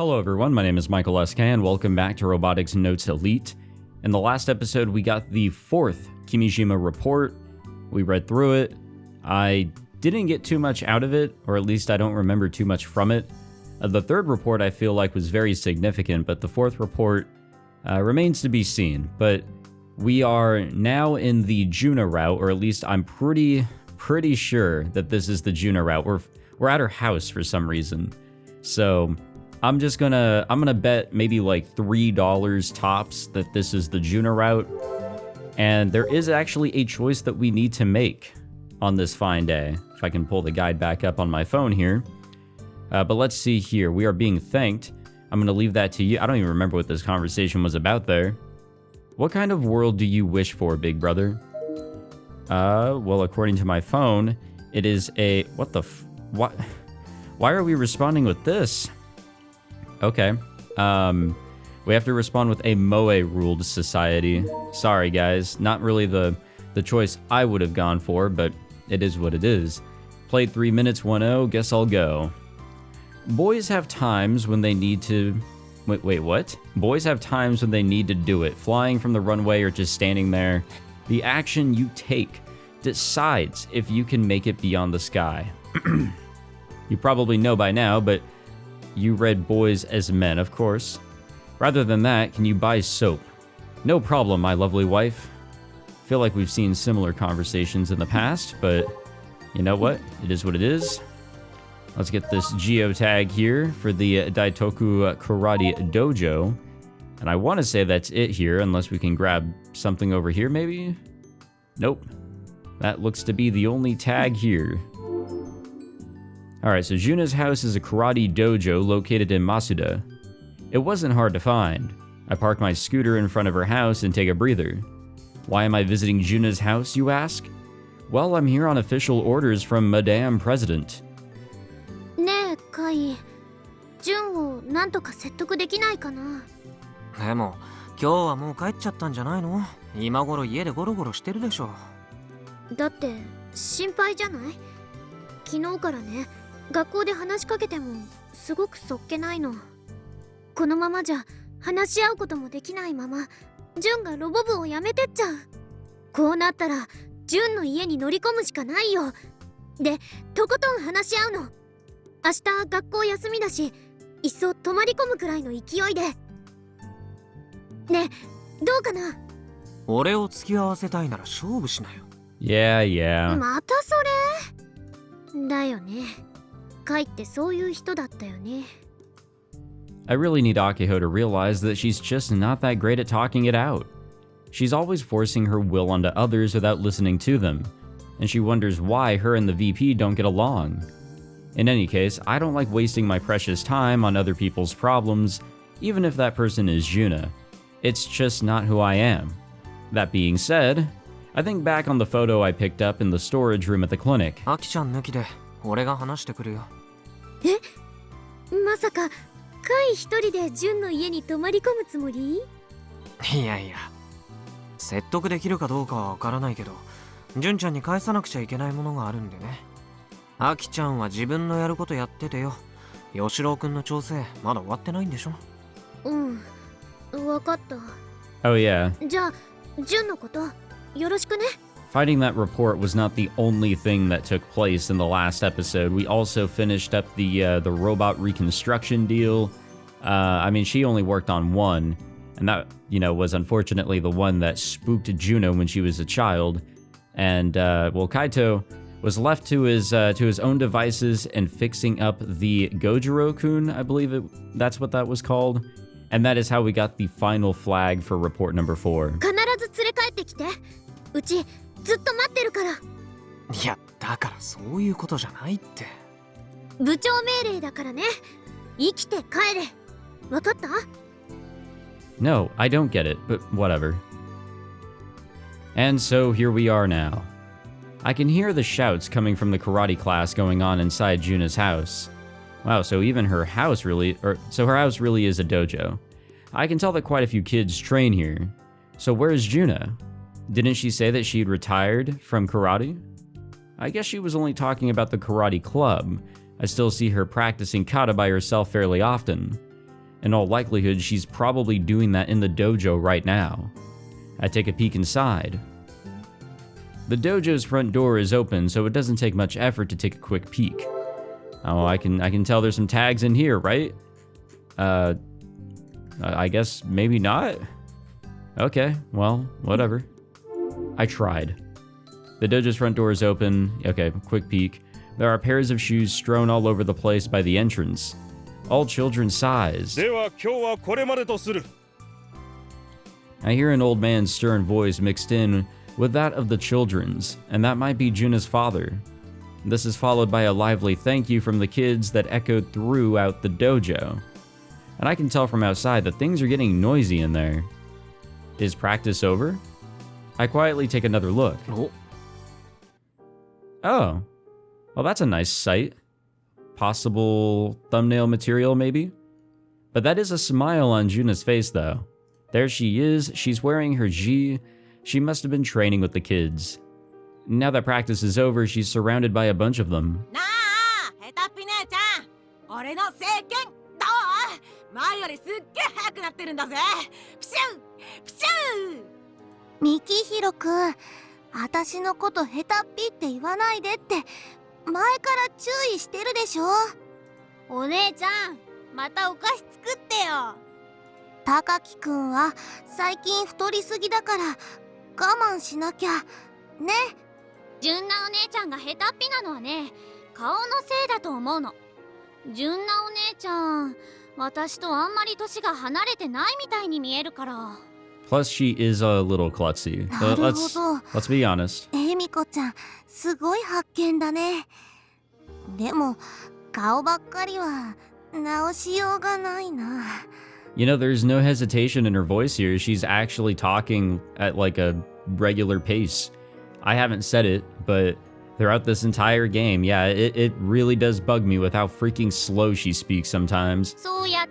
Hello everyone, my name is Michael SK and welcome back to Robotics Notes Elite. In the last episode we got the 4th Kimijima Report. We read through it. I didn't get too much out of it, or at least I don't remember too much from it. The 3rd report I feel like was very significant, but the 4th report remains to be seen. But we are now in the Junna route, or at least I'm pretty sure that this is the Junna route. We're at her house for some reason. So I'm gonna bet maybe like $3 tops that this is the Junna route. And there is actually a choice that we need to make on this fine day. If I can pull the guide back up on my phone here. But let's see here. We are being thanked. I'm gonna leave that to you. I don't even remember what this conversation was about there. What kind of world do you wish for, big brother? Well, according to my phone, it is a... What? Why are we responding with this? Okay. We have to respond with a Moe-ruled society. Sorry, guys. Not really the choice I would have gone for, but it is what it is. Played 3 minutes, 1-0. Guess I'll go. Boys have times when they need to... Wait, what? Boys have times when they need to do it. Flying from the runway or just standing there. The action you take decides if you can make it beyond the sky. You probably know by now, but you read boys as men, of course. Rather than that, can you buy soap? No problem, my lovely wife. Feel like we've seen similar conversations in the past, but you know what? It is what it is. Let's get this geotag here for the Daitoku Karate Dojo. And I want to say that's it here, unless we can grab something over here, maybe? Nope. That looks to be the only tag here. Alright, so Junna's house is a karate dojo located in Masuda. It wasn't hard to find. I park my scooter in front of her house and take a breather. Why am I visiting Junna's house, you ask? Well, I'm here on official orders from Madame President. ねえ、カイ。ジュンをなんとか説得できないかな。でも、今日はもう帰っちゃったんじゃないの？今頃家でゴロゴロしてるでしょ。だって心配じゃない？昨日からね、学校で話しかけてもすごくそっけないの。このままじゃ話し合うこともできないまま、ジュンがロボ部を辞めてっちゃう。こうなったらジュンの家に乗り込むしかないよ。で、とことん話し合うの。明日学校休みだし、いっそ泊まり込むくらいの勢いで。ね、どうかな？俺を付き合わせたいなら勝負しなよ。Yeah. またそれ？だよね。カイってそういう人だったよね。I really need Akiho to realize that she's just not that great at talking it out. She's always forcing her will onto others without listening to them, and she wonders why her and the VP don't get along. In any case, I don't like wasting my precious time on other people's problems, even if that person is Junna. It's just not who I am. That being said, I think back on the photo I picked up in the storage room at the clinic. アキちゃん抜きで俺が話してくるよ。まさかカイ一人でジュンの家に泊まり込むつもり？いやいや、説得できるかどうかはわからないけど、ジュンちゃんに返さなくちゃいけないものがあるんでね。アキちゃんは自分のやることやっててよ。吉郎くんの調整まだ終わってないんでしょ？うん、わかった。Oh yeah. じゃあジュンのことよろしくね。Fighting that report was not the only thing that took place in the last episode. We also finished up the robot reconstruction deal. I mean, she only worked on one, and that, was unfortunately the one that spooked Junna when she was a child. And well, Kaito was left to his own devices and fixing up the Gojiro-kun, I believe that's what that was called. And that is how we got the final flag for report number 4. 必ず連れ帰ってきて。うちずっと待ってるから。いや、だからそういうことじゃないって。部長命令だからね。生きて帰れ。わかった？ No, I don't get it, but whatever. And so here we are now. I can hear the shouts coming from the karate class going on inside Junna's house. Wow, so even her house really is a dojo. I can tell that quite a few kids train here. So where's Junna? Didn't she say that she'd retired from karate? I guess she was only talking about the karate club. I still see her practicing kata by herself fairly often. In all likelihood, she's probably doing that in the dojo right now. I take a peek inside. The dojo's front door is open, so it doesn't take much effort to take a quick peek. Oh, I can tell there's some tags in here, right? I guess maybe not? Okay, well, whatever. I tried. The dojo's front door is open. Okay, quick peek. There are pairs of shoes strewn all over the place by the entrance. All children's size. I hear an old man's stern voice mixed in with that of the children's, and that might be Junna's father. This is followed by a lively thank you from the kids that echoed throughout the dojo. And I can tell from outside that things are getting noisy in there. Is practice over? I quietly take another look. Oh. Well, that's a nice sight. Possible thumbnail material, maybe? But that is a smile on Junna's face, though. There she is, she's wearing her gi. She must have been training with the kids. Now that practice is over, she's surrounded by a bunch of them. Mikihiro君、私のことヘタっぴって言わないでって前から注意してるでしょ。お姉ちゃん、またお菓子作ってよ。高木くんは最近太りすぎだから我慢しなきゃね。純奈お姉ちゃんがヘタっぴなのはね、顔のせいだと思うの。純奈お姉ちゃん、私とあんまり年が離れてないみたいに見えるから。Plus, she is a little klutzy. Let's be honest. 恵美子ちゃん、すごい発見だね。でも、顔ばっかりは直しようがないな。You know, there's no hesitation in her voice here. She's actually talking at like a regular pace. I haven't said it, but throughout this entire game, yeah, it really does bug me with how freaking slow she speaks sometimes.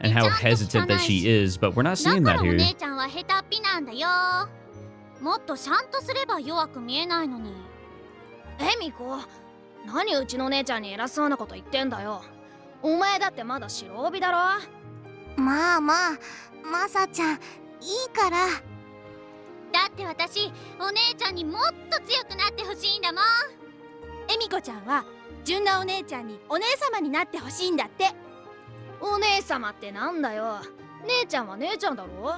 And how hesitant that she is, but we're not seeing that here. もっとちゃんとすれば弱く見えないのに。恵美子、何うちの姉ちゃんに偉そうなこと言ってんだよ。お前だってまだ白帯だろ。まあまあ、マサちゃん、いいから。だって私、お姉ちゃんにもっと強くなってほしいんだもん。恵美子ちゃんは純奈お姉ちゃんにお姉様になってほしいんだって。お姉様ってなんだよ。姉ちゃんは姉ちゃんだろ。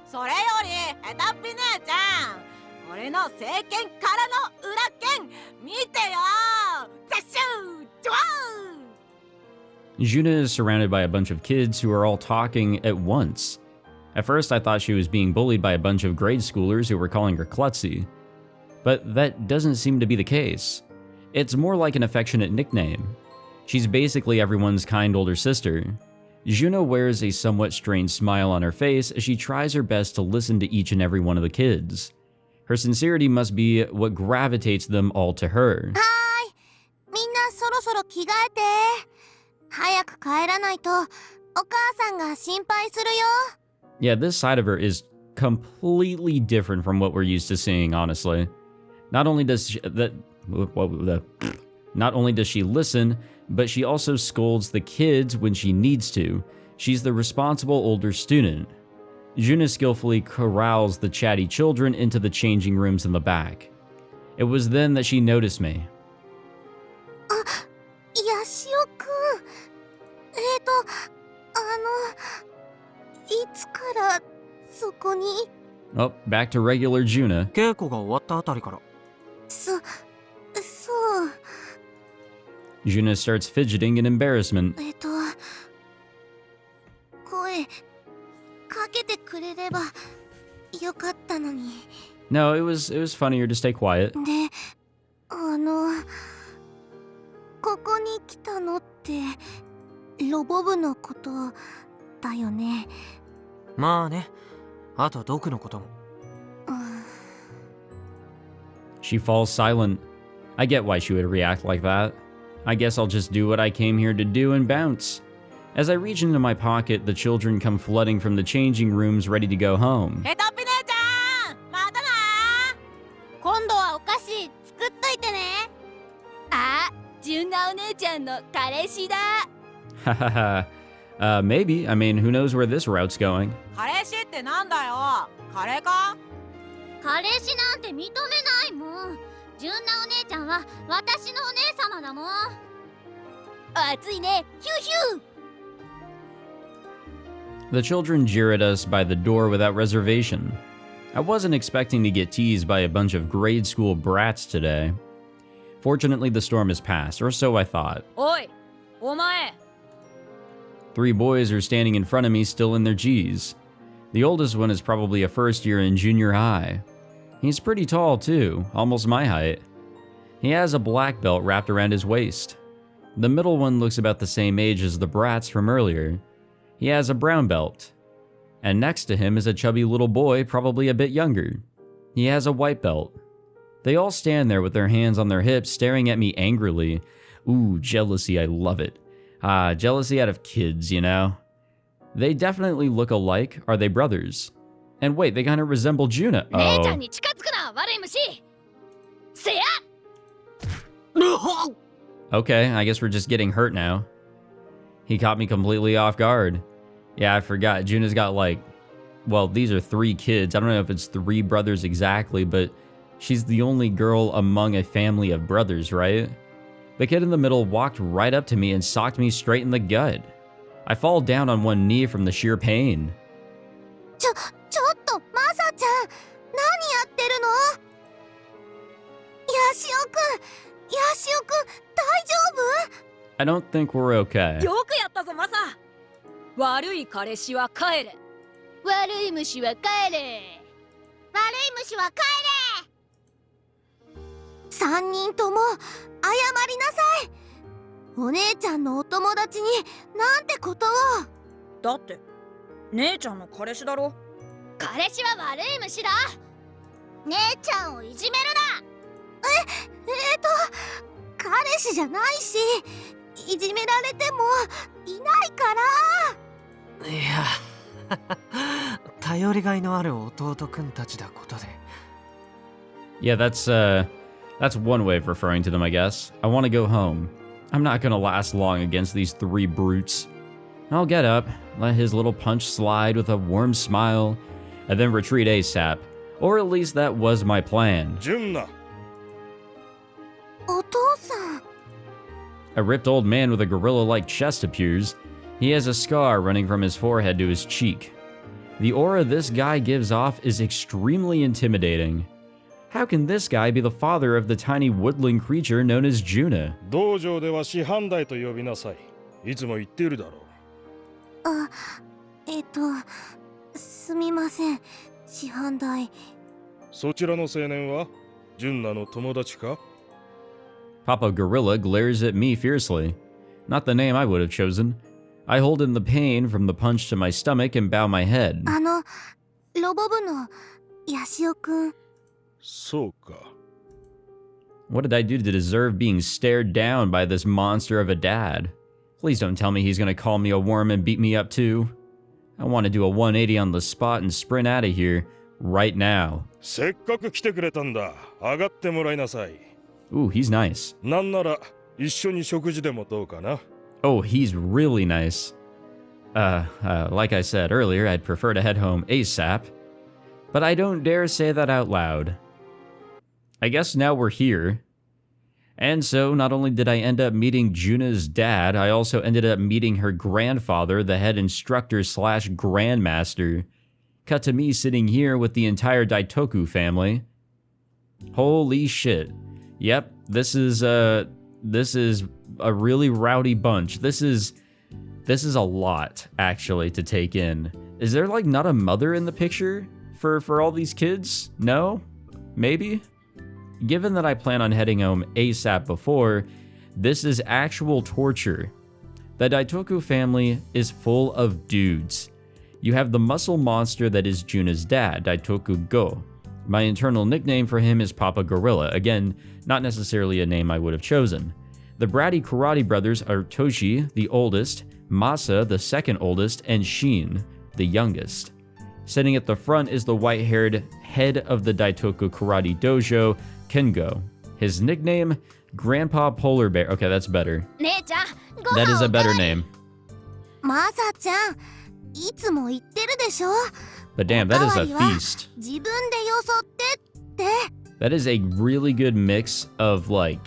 それよりヘタっぴ姉ちゃん、俺の聖剣からの裏剣見てよ。ザッシュードワー。 Junna is surrounded by a bunch of kids who are all talking at once. At first, I thought she was being bullied by a bunch of grade schoolers who were calling her klutzy. But that doesn't seem to be the case. It's more like an affectionate nickname. She's basically everyone's kind older sister. Junna wears a somewhat strained smile on her face as she tries her best to listen to each and every one of the kids. Her sincerity must be what gravitates them all to her. はーい、みんなそろそろ着替えて。早く帰らないとお母さんが心配するよ。Yeah, this side of her is completely different from what we're used to seeing, honestly. Not only does she listen, but she also scolds the kids when she needs to. She's the responsible older student. Junna skillfully corrals the chatty children into the changing rooms in the back. It was then that she noticed me. ヤシオくん。いつからそこに？ Oh, back to regular Junna. 稽古が終わったあたりから。そう。Junna starts fidgeting in embarrassment. 声かけてくれればよかったのに。No, it was funnier to stay quiet. で、ここに来たのってロボ部のことだよね。まあね。あと毒のことも。She falls silent. I get why she would react like that. I guess I'll just do what I came here to do and bounce. As I reach into my pocket, the children come flooding from the changing rooms ready to go home. ヘタっぴ姉ちゃん、またな。今度はお菓子作っといてね。あ、純奈お姉ちゃんの彼氏だ。Hahaha. Maybe. I mean, who knows where this route's going? 彼氏ってなんだよ。彼か？彼氏なんて認めないもん。純奈お姉ちゃんは私のお姉様だもん。熱いね。ヒューヒュー。 The children jeer at us by the door without reservation. I wasn't expecting to get teased by a bunch of grade school brats today. Fortunately, the storm has passed, or so I thought. おい、お前。 Three boys are standing in front of me, still in their G's. The oldest one is probably a first year in junior high. He's pretty tall, too, almost my height. He has a black belt wrapped around his waist. The middle one looks about the same age as the brats from earlier. He has a brown belt. And next to him is a chubby little boy, probably a bit younger. He has a white belt. They all stand there with their hands on their hips, staring at me angrily. Ooh, jealousy, I love it. Jealousy out of kids, you know? They definitely look alike. Are they brothers? And wait, they kind of resemble Junna. 姉ちゃん Oh. に近づくな、悪い虫。せや。 Okay, I guess we're just getting hurt now. He caught me completely off guard. Yeah, I forgot. Junna's got like, well, these are 3 kids. I don't know if it's 3 brothers exactly, but she's the only girl among a family of brothers, right? The kid in the middle walked right up to me and socked me straight in the gut. I fall down on one knee from the sheer pain. ちょっとマサちゃん、何やってるの？ヤシオくん、大丈夫？ I don't think we're okay. よくやったぞ、マサ。悪い彼氏は帰れ。悪い虫は帰れ。悪い虫は帰3人とも謝りなさい。お姉ちゃんのお友達になんてことを。だって姉ちゃんの彼氏だろ。彼氏は悪い虫だ。姉ちゃんをいじめる彼氏じゃないし、いじめられてもいないから。いや頼りがいのある弟くんたちだことで。 Yeah, that's one way of referring to them, I guess. I want to go home. I'm not gonna last long against these 3 brutes. I'll get up, let his little punch slide with a warm smile, and then retreat ASAP. Or at least that was my plan. Junna! お父さん。 A ripped old man with a gorilla-like chest appears. He has a scar running from his forehead to his cheek. The aura this guy gives off is extremely intimidating. How can this guy be the father of the tiny woodland creature known as Junna? 道場では師範代と呼びなさい。いつも言っているだろう。すみません、師範代。そちらの青年はジュンナの友達か？ Papa Gorilla glares at me fiercely. Not the name I would have chosen. I hold in the pain from the punch to my stomach and bow my head. ロボ部のヤシオくん。そうか。 What did I do to deserve being stared down by this monster of a dad? Please don't tell me he's gonna call me a worm and beat me up too. I want to do a 180 on the spot and sprint out of here right now. せっかく来てくれたんだ。上がってもらいなさい。 Ooh, he's nice. なんなら一緒に食事でもどうかな。 Oh, he's really nice. Like I said earlier, I'd prefer to head home ASAP. But I don't dare say that out loud. I guess now we're here. And so, not only did I end up meeting Junna's dad, I also ended up meeting her grandfather, the head instructor slash grandmaster. Cut to me sitting here with the entire Daitoku family. Holy shit. Yep, this is a really rowdy bunch. This is a lot, actually, to take in. Is there, like, not a mother in the picture for all these kids? No? Maybe? Given that I plan on heading home ASAP before, this is actual torture. The Daitoku family is full of dudes. You have the muscle monster that is Junna's dad, Daitoku Go. My internal nickname for him is Papa Gorilla. Again, not necessarily a name I would have chosen. The bratty karate brothers are Toshi, the oldest, Masa, the second oldest, and Shin, the youngest. Sitting at the front is the white-haired head of the Daitoku Karate Dojo, Kengo. His nickname, Grandpa Polar Bear. Okay, that's better. 姉ちゃん、ご That 飯 is を a better name. マサちゃん、いつも言ってるでしょ。 But damn, that is a feast. 自分でよそってって。 That is a really good mix of like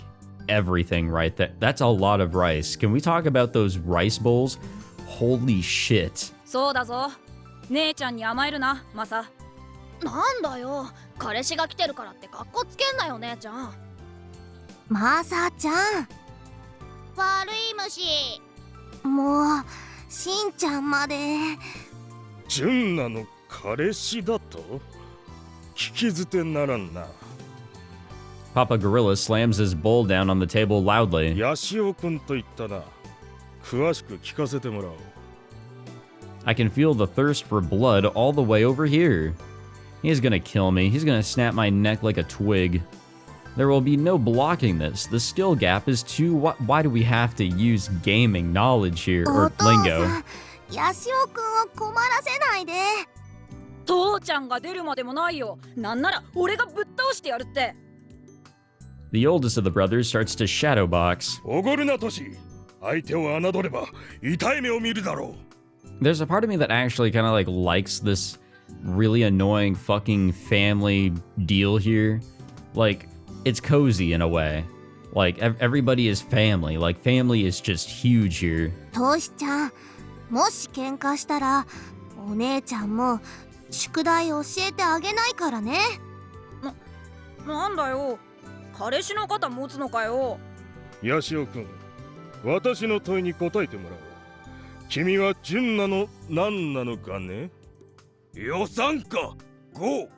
everything, right? That's a lot of rice. Can we talk about those rice bowls? Holy shit. そうだぞ。姉ちゃんに甘えるな、マサ。なんだよ、彼氏が来てるからってカッコつけんなよ姉ちゃん。マサちゃん、悪い虫。もうしんちゃんまで。ジュンナの彼氏だと聞き捨てならんな。 Papa Gorilla slams his bowl down on the table loudly. ヤシオ君と言ったな。詳しく聞かせてもらおう。 I can feel the thirst for blood all the way over here. He's gonna kill me. He's gonna snap my neck like a twig. There will be no blocking this. The skill gap is too... Why do we have to use gaming knowledge here, お or 父さ lingo? ん、ヤシオくんを困らせないで。父ちゃんが出るまでもないよ。なんなら俺がぶっ倒してやるって。The oldest of the brothers starts to shadow box. おごるなトシ。相手を侮れば痛い目を見るだろう。 There's a part of me that actually kind of like likes this really annoying fucking family deal here. Like, it's cozy in a way. Like, everybody is family. Like, family is just huge here. トシちゃん、もし喧嘩したらお姉ちゃんも宿題教えてあげないからね。なんだよ、彼氏の肩持つのかよ。ヤシオ君、私の問いに答えてもらおう。君はジュンナの何なのかね。予算か GO!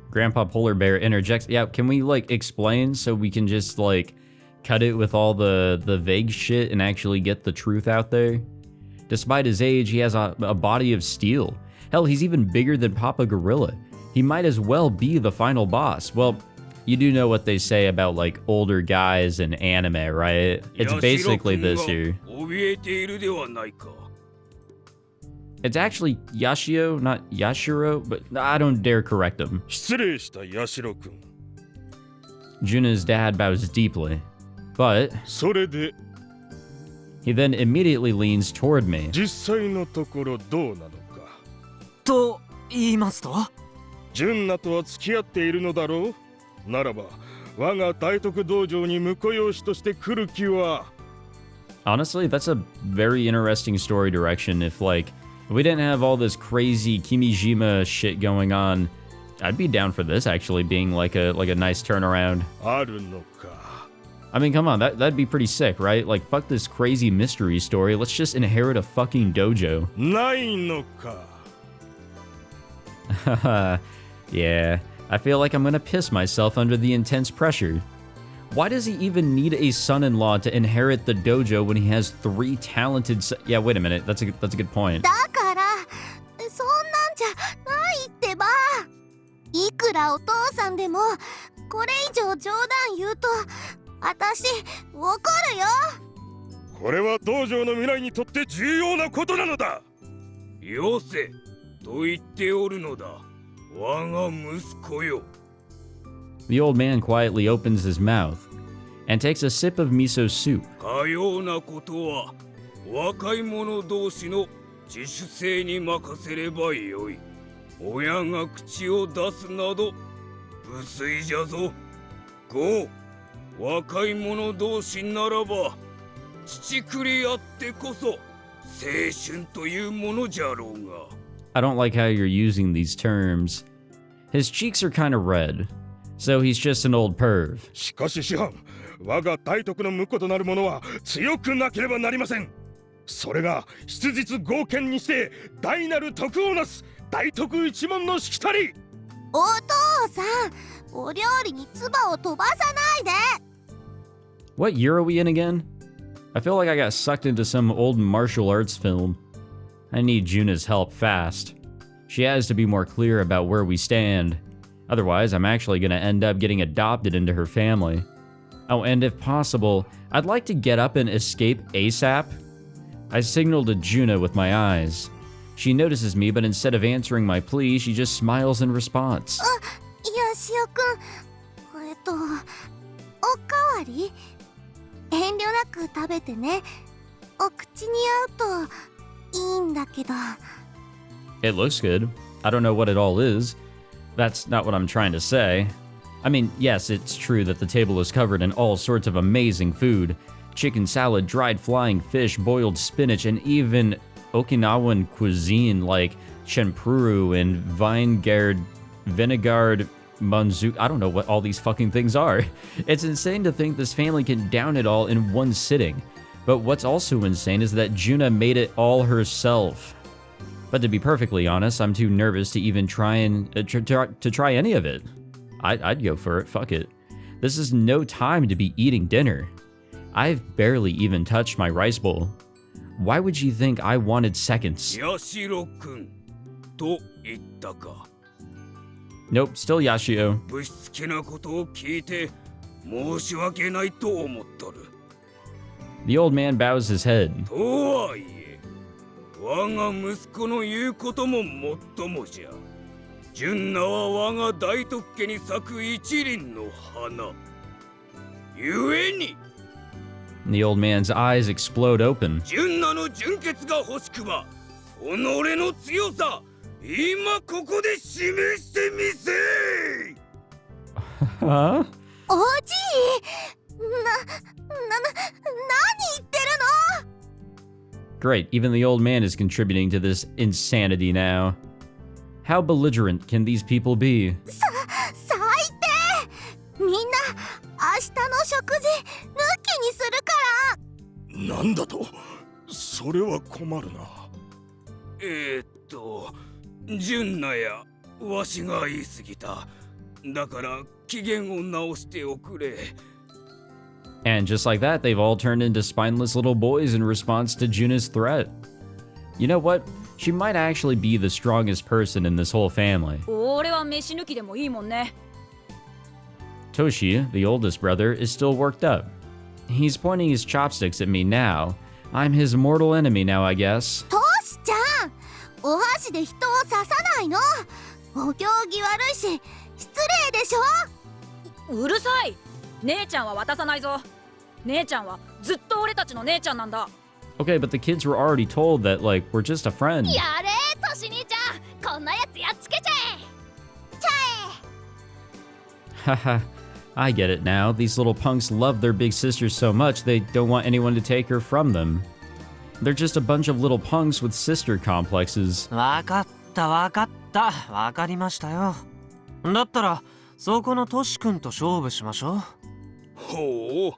Grandpa Polar Bear interjects. Yeah, can we like explain so we can just like cut it with all the vague shit and actually get the truth out there? Despite his age, he has a body of steel. Hell, he's even bigger than Papa Gorilla. He might as well be the final boss. Well, you do know what they say about like older guys in anime, right? It's basically this here. It's actually Yashio, not Yashiro, but I don't dare correct him. 失礼したヤシロ君。 Junna's dad bows deeply, but それで he then immediately leans toward me. 実際のところどうなのか。と言いますと、ジュンナとは付き合っているのだろう。ならば我が大徳道場に婿養子として来る気は。 Honestly, that's a very interesting story direction. If we didn't have all this crazy Kimijima shit going on, I'd be down for this actually being like a nice turnaround. あるのか。 I mean, come on, that'd be pretty sick, right? Like, fuck this crazy mystery story. Let's just inherit a fucking dojo. ないのか。 Yeah, I feel like I'm gonna piss myself under the intense pressure. Why does he even need a son-in-law to inherit the dojo when he has 3 talented Yeah, wait a minute. That's a good point. だからそんなんじゃないってば。いくらお父さんでもこれ以上冗談言うと私怒るよ。これは道場の未来にとって重要なことなのだ。よせと言っておるのだ。我が息子よ。 The old man quietly opens his mouth and takes a sip of miso soup. かようなことは若い者同士の自主性に任せればよい。親が口を出すなど無粋じゃぞ。5、若い者同士ならば乳くりあってこそ青春というものじゃろうが。 I don't like how you're using these terms. His cheeks are kind of red, so he's just an old perv. しかし師範、我が大徳の婿となる者は強くなければなりません。それが質実剛健にして大なる徳をなす大徳一門のしきたり。お父さん、お料理に唾を飛ばさないで。 What year are we in again? I feel like I got sucked into some old martial arts film. I need Junna's help fast. She has to be more clear about where we stand. Otherwise, I'm actually gonna end up getting adopted into her family. Oh, and if possible, I'd like to get up and escape ASAP. I signal to Junna with my eyes. She notices me, but instead of answering my plea, she just smiles in response. ヤシオくん、おかわり？遠慮なく食べてね。おお口に合うといいんだけど。 It looks good. I don't know what it all is. That's not what I'm trying to say. I mean, yes, it's true that the table is covered in all sorts of amazing food. Chicken salad, dried flying fish, boiled spinach, and even Okinawan cuisine like chenpuru and vinegard manzu. I don't know what all these fucking things are. It's insane to think this family can down it all in one sitting. But what's also insane is that Junna made it all herself. But to be perfectly honest, I'm too nervous to even try any of it. I'd go for it, fuck it. This is no time to be eating dinner. I've barely even touched my rice bowl. Why would you think I wanted seconds? Yashiro-kun, と言ったか。 Nope, still Yashio. ぶしつけなことを聞いて申し訳ないと思っとる。 The old man bows his head. とはいえ、我が息子の言うことももっともじゃ。純奈は我が大特家に咲く一輪の花。ゆえに。 The old man's eyes explode open. 純奈の純潔が欲しくば、己の強さ、今ここで示してみせ。 Huh? おじい、何言ってるの？ Great, even the old man is contributing to this insanity now. How belligerent can these people be? 最低！みんな明日の食事抜きにするから。なんだと？それは困るな。純奈やわしが言い過ぎた。だから機嫌を直しておくれ。 And just like that, they've all turned into spineless little boys in response to Junna's threat. You know what? She might actually be the strongest person in this whole family. 俺は飯抜きでもいいもんね。 Toshi, the oldest brother, is still worked up. He's pointing his chopsticks at me now. I'm his mortal enemy now, I guess. トシちゃん、お箸で人を刺さないの。お行儀悪いし失礼でしょ。うるさい。姉ちゃんは渡さないぞ。姉ちゃんはずっと俺たちの姉ちゃんなんだ。 Okay, but the kids were already told that, like, we're just a friend. やれトシ兄ちゃん、こんなやつやっつけちゃえ。 Haha, I get it now. These little punks love their big sister so much they don't want anyone to take her from them. They're just a bunch of little punks with sister complexes. わかったわかった。わかりましたよ。だったらそこのトシ君と勝負しましょう。ほ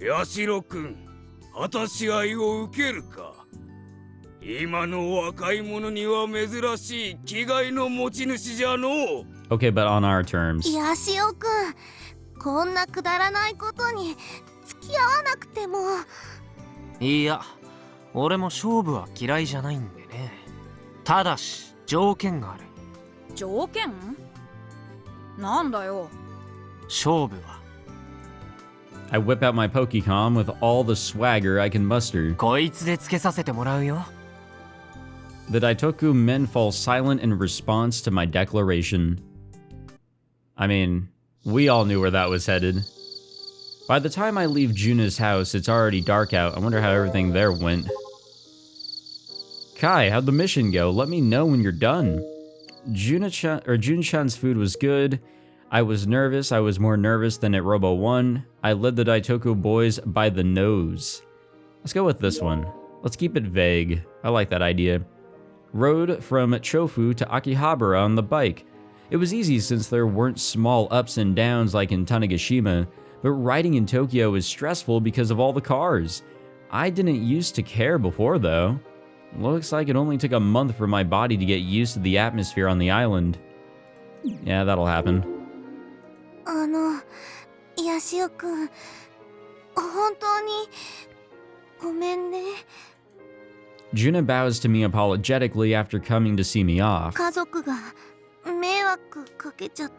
う、ヤシロ君、果たし合いを受けるか。今の若い者には珍しい気概の持ち主じゃのう。 Okay, but on our terms. ヤシオくん、こんなくだらないことに付き合わなくても。いや、俺も勝負は嫌いじゃないんでね。ただし条件がある。条件？なんだよ。勝負は。I whip out my Pokecom with all the swagger I can muster. こいつでつけさせてもらうよ。 The Daitoku men fall silent in response to my declaration. I mean, we all knew where that was headed. By the time I leave Junna's house, it's already dark out. I wonder how everything there went. Kai, how'd the mission go? Let me know when you're done. Jun-chan's food was good. I was nervous. I was more nervous than at Robo 1. I led the Daitoku boys by the nose. Let's go with this one. Let's keep it vague. I like that idea. Rode from Chofu to Akihabara on the bike. It was easy since there weren't small ups and downs like in Tanegashima, but riding in Tokyo is stressful because of all the cars. I didn't used to care before though. Looks like it only took a month for my body to get used to the atmosphere on the island. Yeah, that'll happen. ヤシオくん、本当にごめんね。 Junna bows to me apologetically after coming to see me off. 家族が迷惑かけちゃって。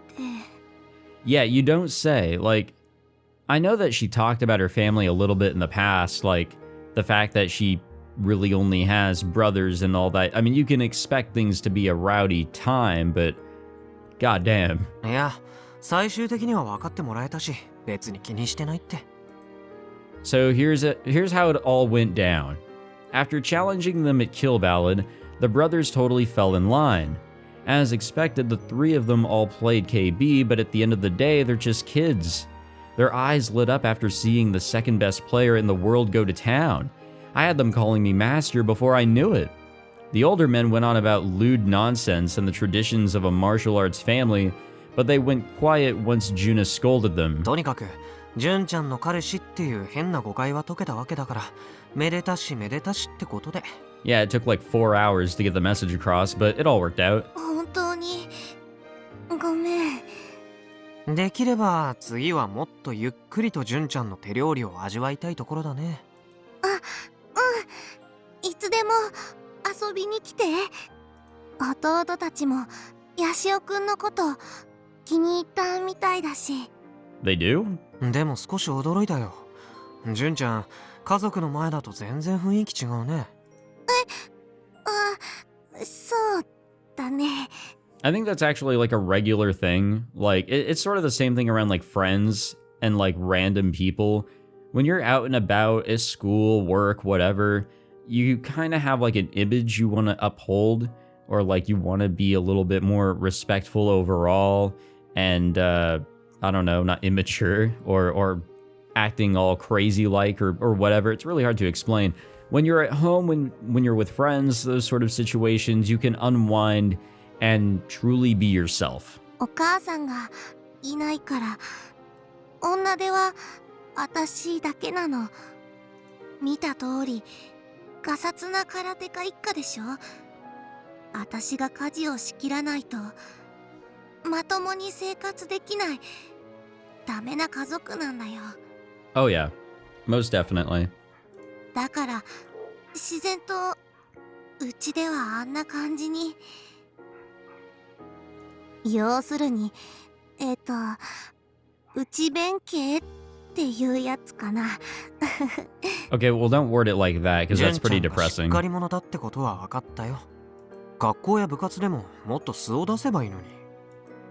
Yeah, you don't say. Like, I know that she talked about her family a little bit in the past, like the fact that she really only has brothers and all that. I mean, you can expect things to be a rowdy time, but goddamn. いや、最終的には分かってもらえたし、別に気にしてないって。So here's how it all went down. After challenging them at Kill Ballad, the brothers totally fell in line. As expected, the three of them all played KB, but at the end of the day, they're just kids. Their eyes lit up after seeing the second best player in the world go to town. I had them calling me master before I knew it. The older men went on about lewd nonsense and the traditions of a martial arts family, but they went quiet once Junna scolded them. とにかく、純ちゃんの彼氏っていう変な誤解は解けたわけだから、めでたしめでたしってことで。Yeah, it took like 4 hours to get the message across, but it all worked out. 本当にごめん。できれば次はもっとゆっくりと純ちゃんの手料理を味わいたいところだね。いつでも遊びに来て。弟たちもヤシオくんのこと気に入ったみたいだし。They do? でも少し驚いたよ。純ちゃん、家族の前だと全然雰囲気違うね。そうだね。I think that's actually like a regular thing. Like, it's sort of the same thing around like friends and like random people. When you're out and about at school, work, whatever, you kind of have like an image you want to uphold, or like you want to be a little bit more respectful overall, and I don't know, not immature or acting all crazy like or whatever. It's really hard to explain. When you're at home, when you're with friends, those sort of situations, you can unwind and truly be yourself. お母さんがいないから女手は私だけなの。見た通りガサツな空手家一家でしょ。私が家事を仕切らないとまともに生活できないダメな家族なんだよ。 Oh yeah, most definitely. だから自然とうちではあんな感じに。要するに内弁慶っていうやつかな。Okay, well don't word it like that, because that's pretty 純ちゃんがし depressing. っかり者だってことは分かったよ。学校や部活でももっと素を出せばいいのに。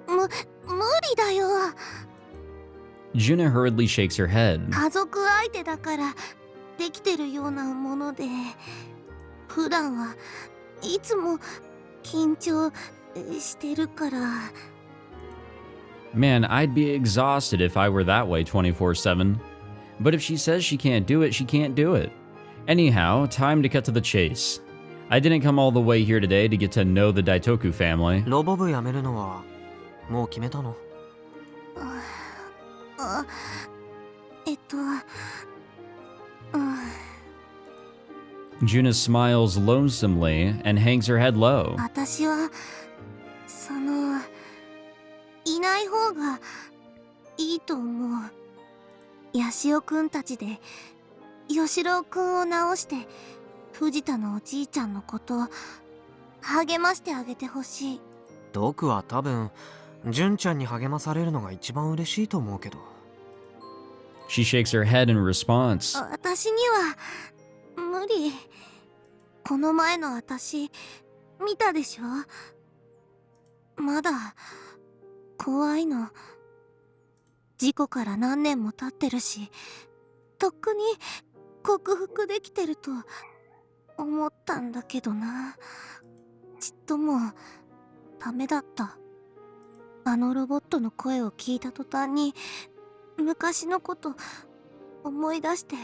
無理だよ。 Junna hurriedly shakes her head. 家族相手だからできてるようなもので、普段はいつも緊張してるから。 Man, I'd be exhausted if I were that way 24/7. But if she says she can't do it, she can't do it. Anyhow, time to cut to the chase. I didn't come all the way here today to get to know the Daitoku family. ロボ部辞めるのはもう決めたの？Junna smiles lonesomely and hangs her head low. 私はいない方がいいと思う。ヤシオくんたちで吉郎くんを直して藤田のおじいちゃんのこと励ましてあげてほしい。僕は多分純ちゃんに励まされるのが一番嬉しいと思うけど。 She shakes her head in response. 私には無理。この前の私見たでしょ。まだ怖いの。事故から何年も経ってるし、とっくに克服できてると思ったんだけどな。ちっともダメだった。あのロボットの声を聞いた途端に昔のこと思い出して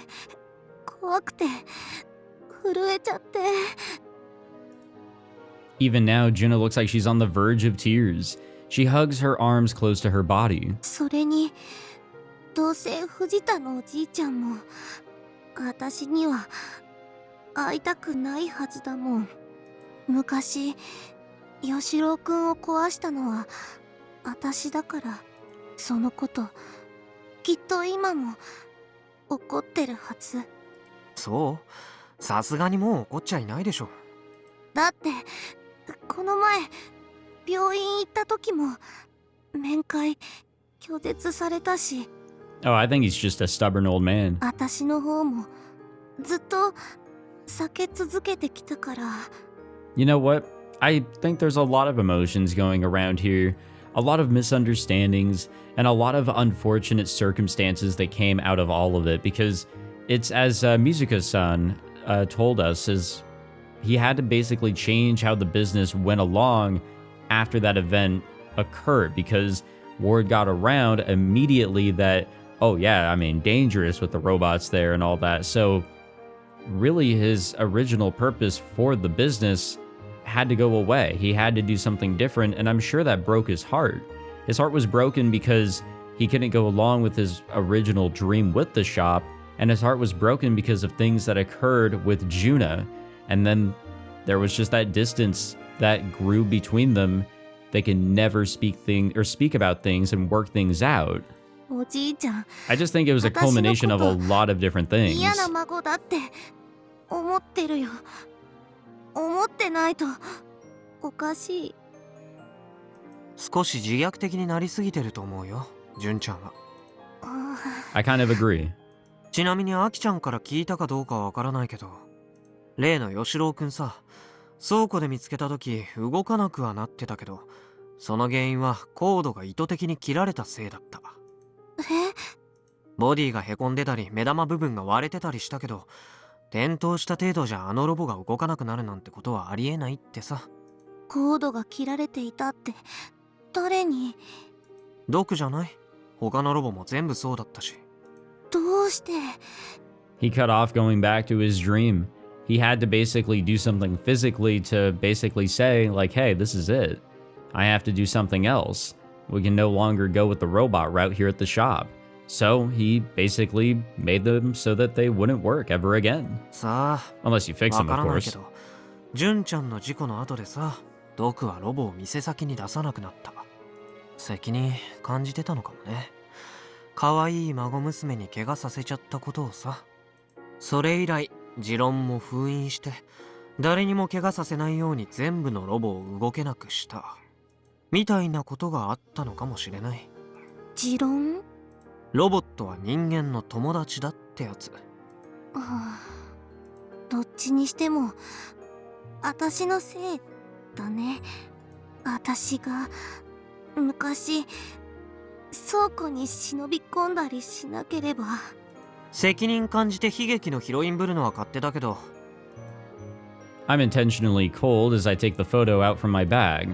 怖くて震えちゃって。 Even now, Junna looks like she's on the verge of tears. She hugs her arms close to her body. それにどうせ藤田のおじいちゃんも私には会いたくないはずだもん。昔吉郎くんを壊したのは私だから、そのこときっと今も怒ってるはず。そう？さすがにもう怒っちゃいないでしょ。だってこの前病院行った時も面会拒絶されたし。 Oh, I think he's just a stubborn old man. 私の方もずっと避け続けてきたから。 You know what? I think there's a lot of emotions going around here, a lot of misunderstandings, and a lot of unfortunate circumstances that came out of all of it, because it's as Mizuka-san told us, is he had to basically change how the business went along after that event occurred, because word got around immediately that, oh yeah, I mean, dangerous with the robots there and all that. So really his original purpose for the business had to go away. He had to do something different, and I'm sure that broke his heart. His heart was broken because he couldn't go along with his original dream with the shop, and his heart was broken because of things that occurred with Junna. And then there was just that distance that grew between them. They can never speak about things and work things out. おじいちゃん、 I just think it was a culmination of a lot of different things. 嫌な孫だって思ってるよ。思ってないとおかしい。少し自虐的になりすぎてると思うよ、純ちゃんは。I kind of agree. ちなみにアキちゃんから聞いたかどうかはわからないけど、例の吉郎くんさ、倉庫で見つけた時動かなくはなってたけど、その原因はコードが意図的に切られたせいだった。ボディがへこんでたり目玉部分が割れてたりしたけど、転倒した程度じゃあのロボが動かなくなるなんてことはありえないってさ。コードが切られていたって誰に？ドクじゃない？他のロボも全部そうだったし。どうして？ He cut off going back to his dream. He had to basically do something physically to basically say, like, hey, this is it. I have to do something else. We can no longer go with the robot route here at the shop. So he basically made them so that they wouldn't work ever again. さあ、 Unless you fix わ them, か of らないけ course. ど、純ちゃんの事故の後でさ、ドクはロボを店先に出さなくなった。責任感じてたのかもね。可愛い孫娘に怪我させちゃったことをさ。それ以来、持論も封印して、誰にも怪我させないように全部のロボを動けなくした。みたいなことがあったのかもしれない。持論？ロボットは人間の友達だってやつ。どっちにしても私のせいだね。私が昔倉庫に忍び込んだりしなければ。責任感じて悲劇のヒロインぶるのは勝手だけど。I'm intentionally cold as I take the photo out from my bag.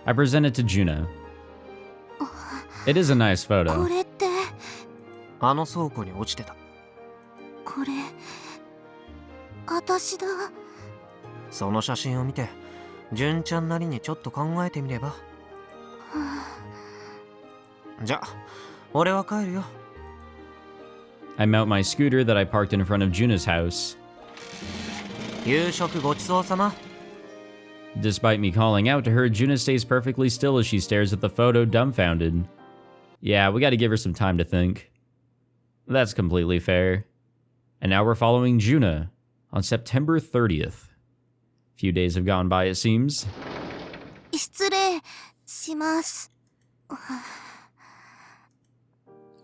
I present it to Junna. It is a nice こ photo. れってあの倉庫に落ちてた。これ私だ。その写真を見て、純ちゃんなりにちょっと考えてみれば。じゃ、俺は帰るよ。I mount my scooter that I parked in front of Junna's house. 夕食ごちそうさま。 Despite me calling out to her, Junna stays perfectly still as she stares at the photo, dumbfounded. Yeah, we gotta give her some time to think. That's completely fair. And now we're following Junna on September 30th. A few days have gone by, it seems. 失礼します。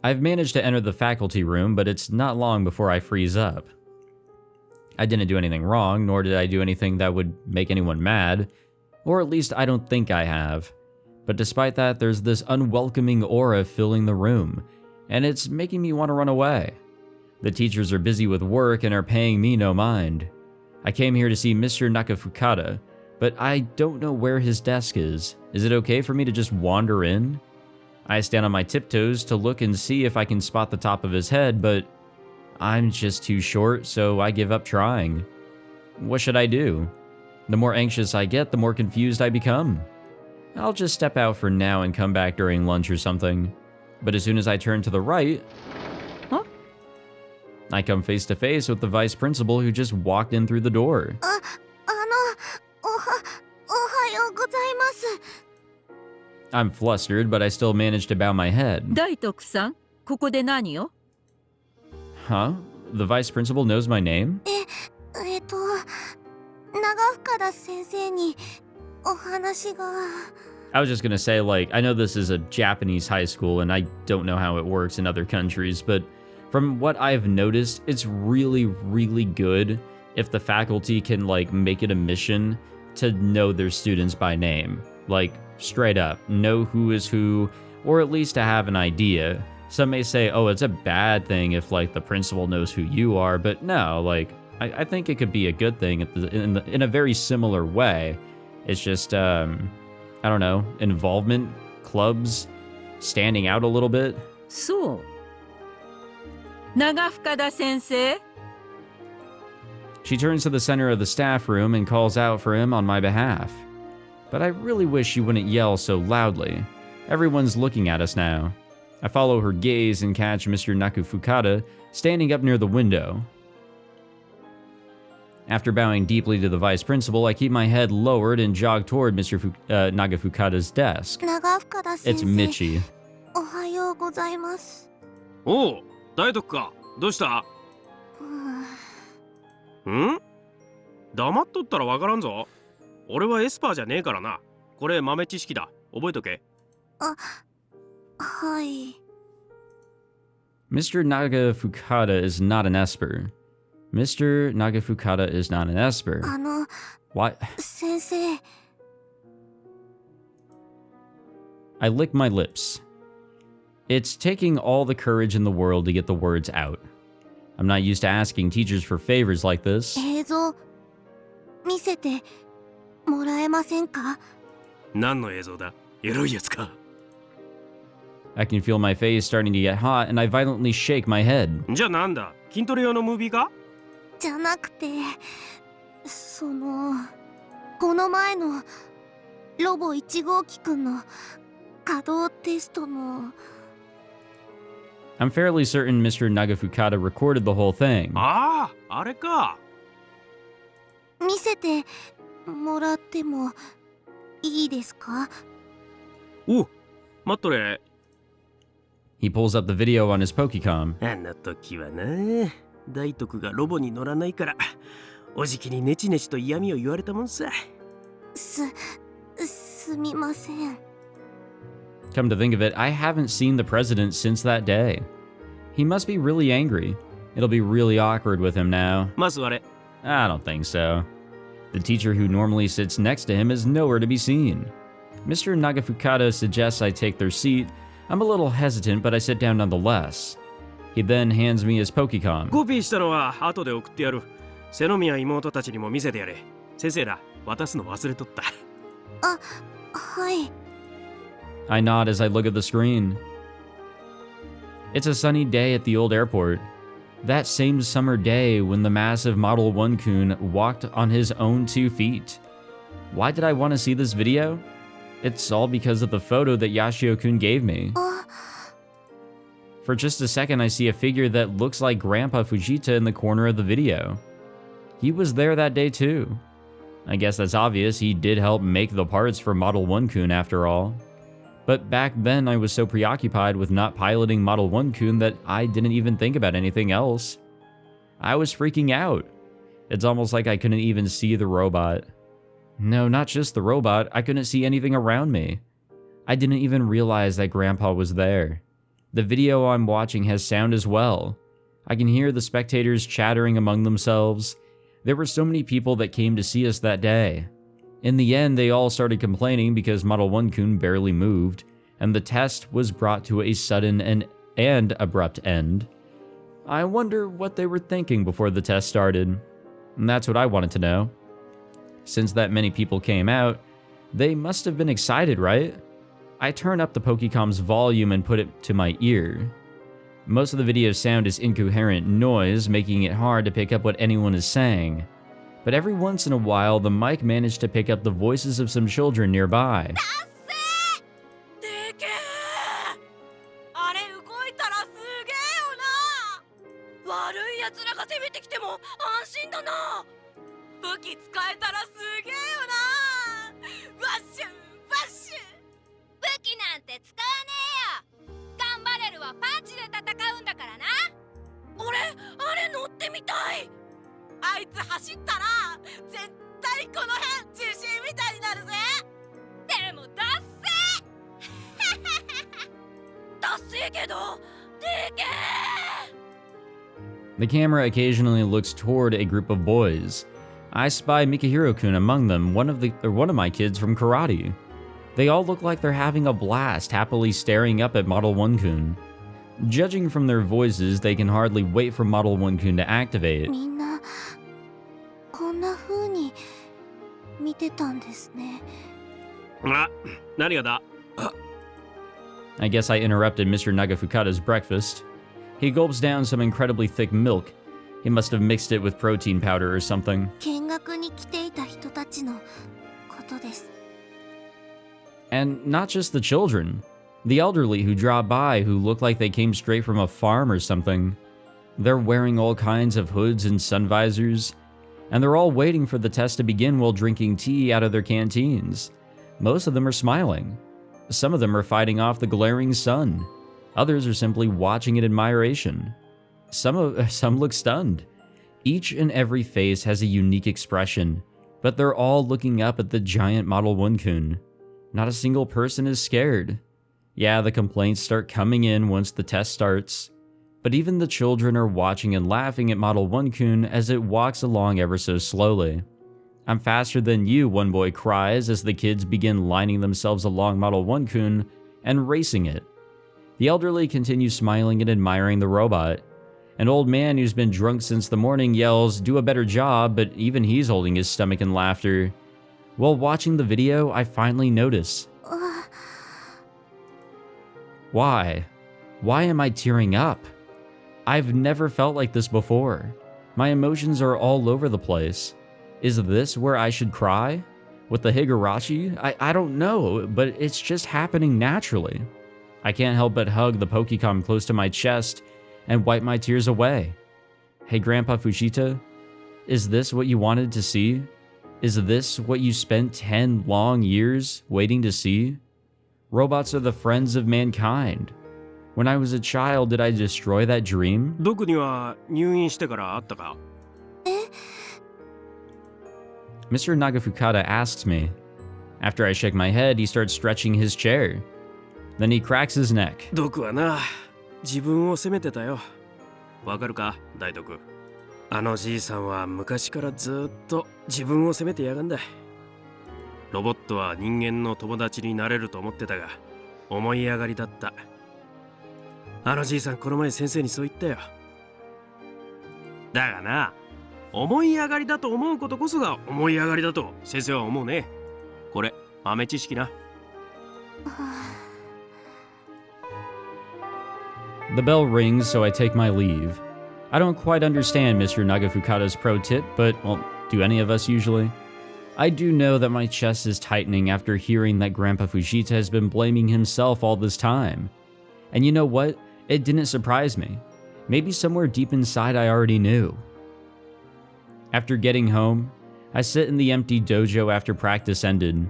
I've managed to enter the faculty room, but it's not long before I freeze up. I didn't do anything wrong, nor did I do anything that would make anyone mad. Or at least I don't think I have. But despite that, there's this unwelcoming aura filling the room, and it's making me want to run away. The teachers are busy with work and are paying me no mind. I came here to see Mr. Nakafukata, but I don't know where his desk is. Is it okay for me to just wander in? I stand on my tiptoes to look and see if I can spot the top of his head, but I'm just too short, so I give up trying. What should I do? The more anxious I get, the more confused I become. I'll just step out for now and come back during lunch or something. But as soon as I turn to the right, I come face to face with the vice principal who just walked in through the door. おはようございます。 I'm flustered, but I still manage to bow my head. 大徳さん、ここで何を？ Huh? The vice principal knows my name? 長深田先生にお話が。 I was just gonna say, like, I know this is a Japanese high school and I don't know how it works in other countries, but from what I've noticed, it's really, really good if the faculty can, like, make it a mission to know their students by name. Like, straight up, know who is who, or at least to have an idea. Some may say, oh, it's a bad thing if, like, the principal knows who you are, but no, like, I think it could be a good thing in a very similar way. It's just, I don't know, involvement, clubs, standing out a little bit. そう。長深田先生 She turns to the center of the staff room and calls out for him on my behalf. But I really wish she wouldn't yell so loudly. Everyone's looking at us now. I follow her gaze and catch Mr. Nakafukata standing up near the window. After bowing deeply to the vice principal, I keep my head lowered and jog toward Mr. Nagafukata's desk. 長深田先 It's 生 Michi. おはようございます。おう、大徳か。どうした？ん？黙っとったらわからんぞ。俺はエスパーじゃねえからな。これ豆知識だ。覚えとけ。あ、はい。Mr. Nagafukata is not an esper. Mr. Nagafukata is not an esper. あの、 Why? 先生。 I lick my lips. It's taking all the courage in the world to get the words out. I'm not used to asking teachers for favors like this. 映像見せてもらえませんか？何の映像だ？エロいやつか。I can feel my face starting to get hot, and I violently shake my head. じゃあなんだ？筋トレ用のムービーか？じゃなくて、この前のロボ1号機くんの稼働テストの。 I'm fairly certain Mr. Nagafukata recorded the whole thing. ああ、あれか。見せてもらってもいいですか？お、待っとれ。He pulls up the video on his Pokecom. あの時はな、大徳がロボに乗らないから、おじきにネチネチと嫌味を言われたもんさ。すみません。 Come to think of it, I haven't seen the president since that day. He must be really angry. It'll be really awkward with him now. まずあれ。 I don't think so. The teacher who normally sits next to him is nowhere to be seen. Mr. Nagafukata suggests I take their seat. I'm a little hesitant, but I sit down nonetheless. He then hands me his Pokecom. コピーしたのは後で送ってやる。セノミヤ妹たちにも見せてやれ。先生ら、渡すの忘れとった。あ、はい。 I nod as I look at the screen. It's a sunny day at the old airport. That same summer day when the massive Model 1-kun walked on his own 2 feet. Why did I want to see this video? It's all because of the photo that Yashio-kun gave me. For just a second, I see a figure that looks like Grandpa Fujita in the corner of the video. He was there that day too. I guess that's obvious, he did help make the parts for Model 1-kun after all. But back then, I was so preoccupied with not piloting Model 1-kun that I didn't even think about anything else. I was freaking out. It's almost like I couldn't even see the robot. No, not just the robot, I couldn't see anything around me. I didn't even realize that Grandpa was there. The video I'm watching has sound as well. I can hear the spectators chattering among themselves. There were so many people that came to see us that day. In the end, they all started complaining because Model 1-kun barely moved, and the test was brought to a sudden and abrupt end. I wonder what they were thinking before the test started. And that's what I wanted to know. Since that many people came out, they must have been excited, right? I turn up the Pokecom's volume and put it to my ear. Most of the video's sound is incoherent noise, making it hard to pick up what anyone is saying. But every once in a while, the mic managed to pick up the voices of some children nearby. あれ動いたらすげえよな。悪い奴らが攻めてきても安心だな。武器使えたらすげえよな。バッシュバッシュ。武器なんて使わねえよ。ガンバレルはパンチで戦うんだからな。俺あれ乗ってみたい。あいつ走ったら絶対この辺地震みたいになるぜ。でもダッセーダッセーけどでけThe camera occasionally looks toward a group of boys. I spy Mikihiro-kun among them, one of my kids from karate. They all look like they're having a blast, happily staring up at Model 1-kun. Judging from their voices, they can hardly wait for Model 1-kun to activate. みんなこんな風に見てたんですね。あ、何がだ? I guess I interrupted Mr. Nagafukata's breakfast. He gulps down some incredibly thick milk. He must have mixed it with protein powder or something. 見学に来ていた人たちのことです。 And not just the children. The elderly who drop by who look like they came straight from a farm or something. They're wearing all kinds of hoods and sun visors. And they're all waiting for the test to begin while drinking tea out of their canteens. Most of them are smiling. Some of them are fighting off the glaring sun. Others are simply watching in admiration. Some look stunned. Each and every face has a unique expression, but they're all looking up at the giant Model 1-kun. Not a single person is scared. Yeah, the complaints start coming in once the test starts. But even the children are watching and laughing at Model 1-kun as it walks along ever so slowly. "I'm faster than you," one boy cries as the kids begin lining themselves along Model 1-kun and racing it. The elderly continue smiling and admiring the robot. An old man who's been drunk since the morning yells, "Do a better job," but even he's holding his stomach in laughter. While watching the video, I finally notice. Why? Why am I tearing up? I've never felt like this before. My emotions are all over the place. Is this where I should cry? With the Higurashi? I don't know, but it's just happening naturally. I can't help but hug the Pokecom close to my chest and wipe my tears away. Hey Grandpa Fujita, is this what you wanted to see? Is this what you spent 10 long years waiting to see? Robots are the friends of mankind. When I was a child, did I destroy that dream? ドクには入院してからあったか? Mr. Nagafukata asks me. After I shake my head, he starts stretching his chair. Then he cracks his neck. ドクはな、自分を責めてたよ。わかるか、大徳。あのじいさんは昔からずっと自分を責めてやがんだ。ロボットは人間の友達になれると思ってたが、思い上がりだった。あのじいさんこの前先生にそう言ったよ。だがな、思い上がりだと思うことこそが思い上がりだと先生は思うね。これ豆知識な。The bell rings, so I take my leave. I don't quite understand Mr. Nagafukata's pro tip, but, well, do any of us usually? I do know that my chest is tightening after hearing that Grandpa Fujita has been blaming himself all this time. And you know what? It didn't surprise me. Maybe somewhere deep inside I already knew. After getting home, I sit in the empty dojo after practice ended,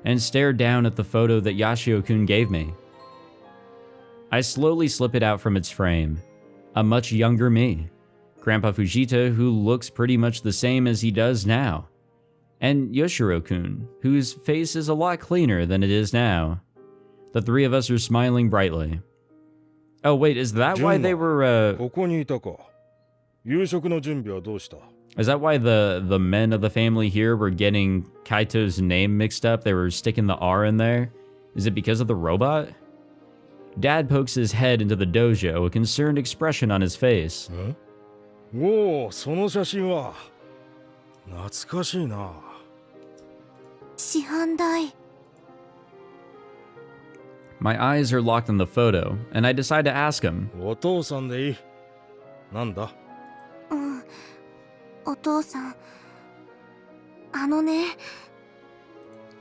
and stare down at the photo that Yashio-kun gave me. I slowly slip it out from its frame. A much younger me. Grandpa Fujita, who looks pretty much the same as he does now. And Yoshiro-kun, whose face is a lot cleaner than it is now. The three of us are smiling brightly. Oh wait, is that why they were, ここにいたか。夕食の準備はどうした? Is that why the men of the family here were getting Kaito's name mixed up? They were sticking the R in there? Is it because of the robot? Dad pokes his head into the dojo, a concerned expression on his face. おお、その写真は懐かしいな。師範代。My eyes are locked on the photo, and I decide to ask him. お父さんでいい。なんだ? お父さん、あのね、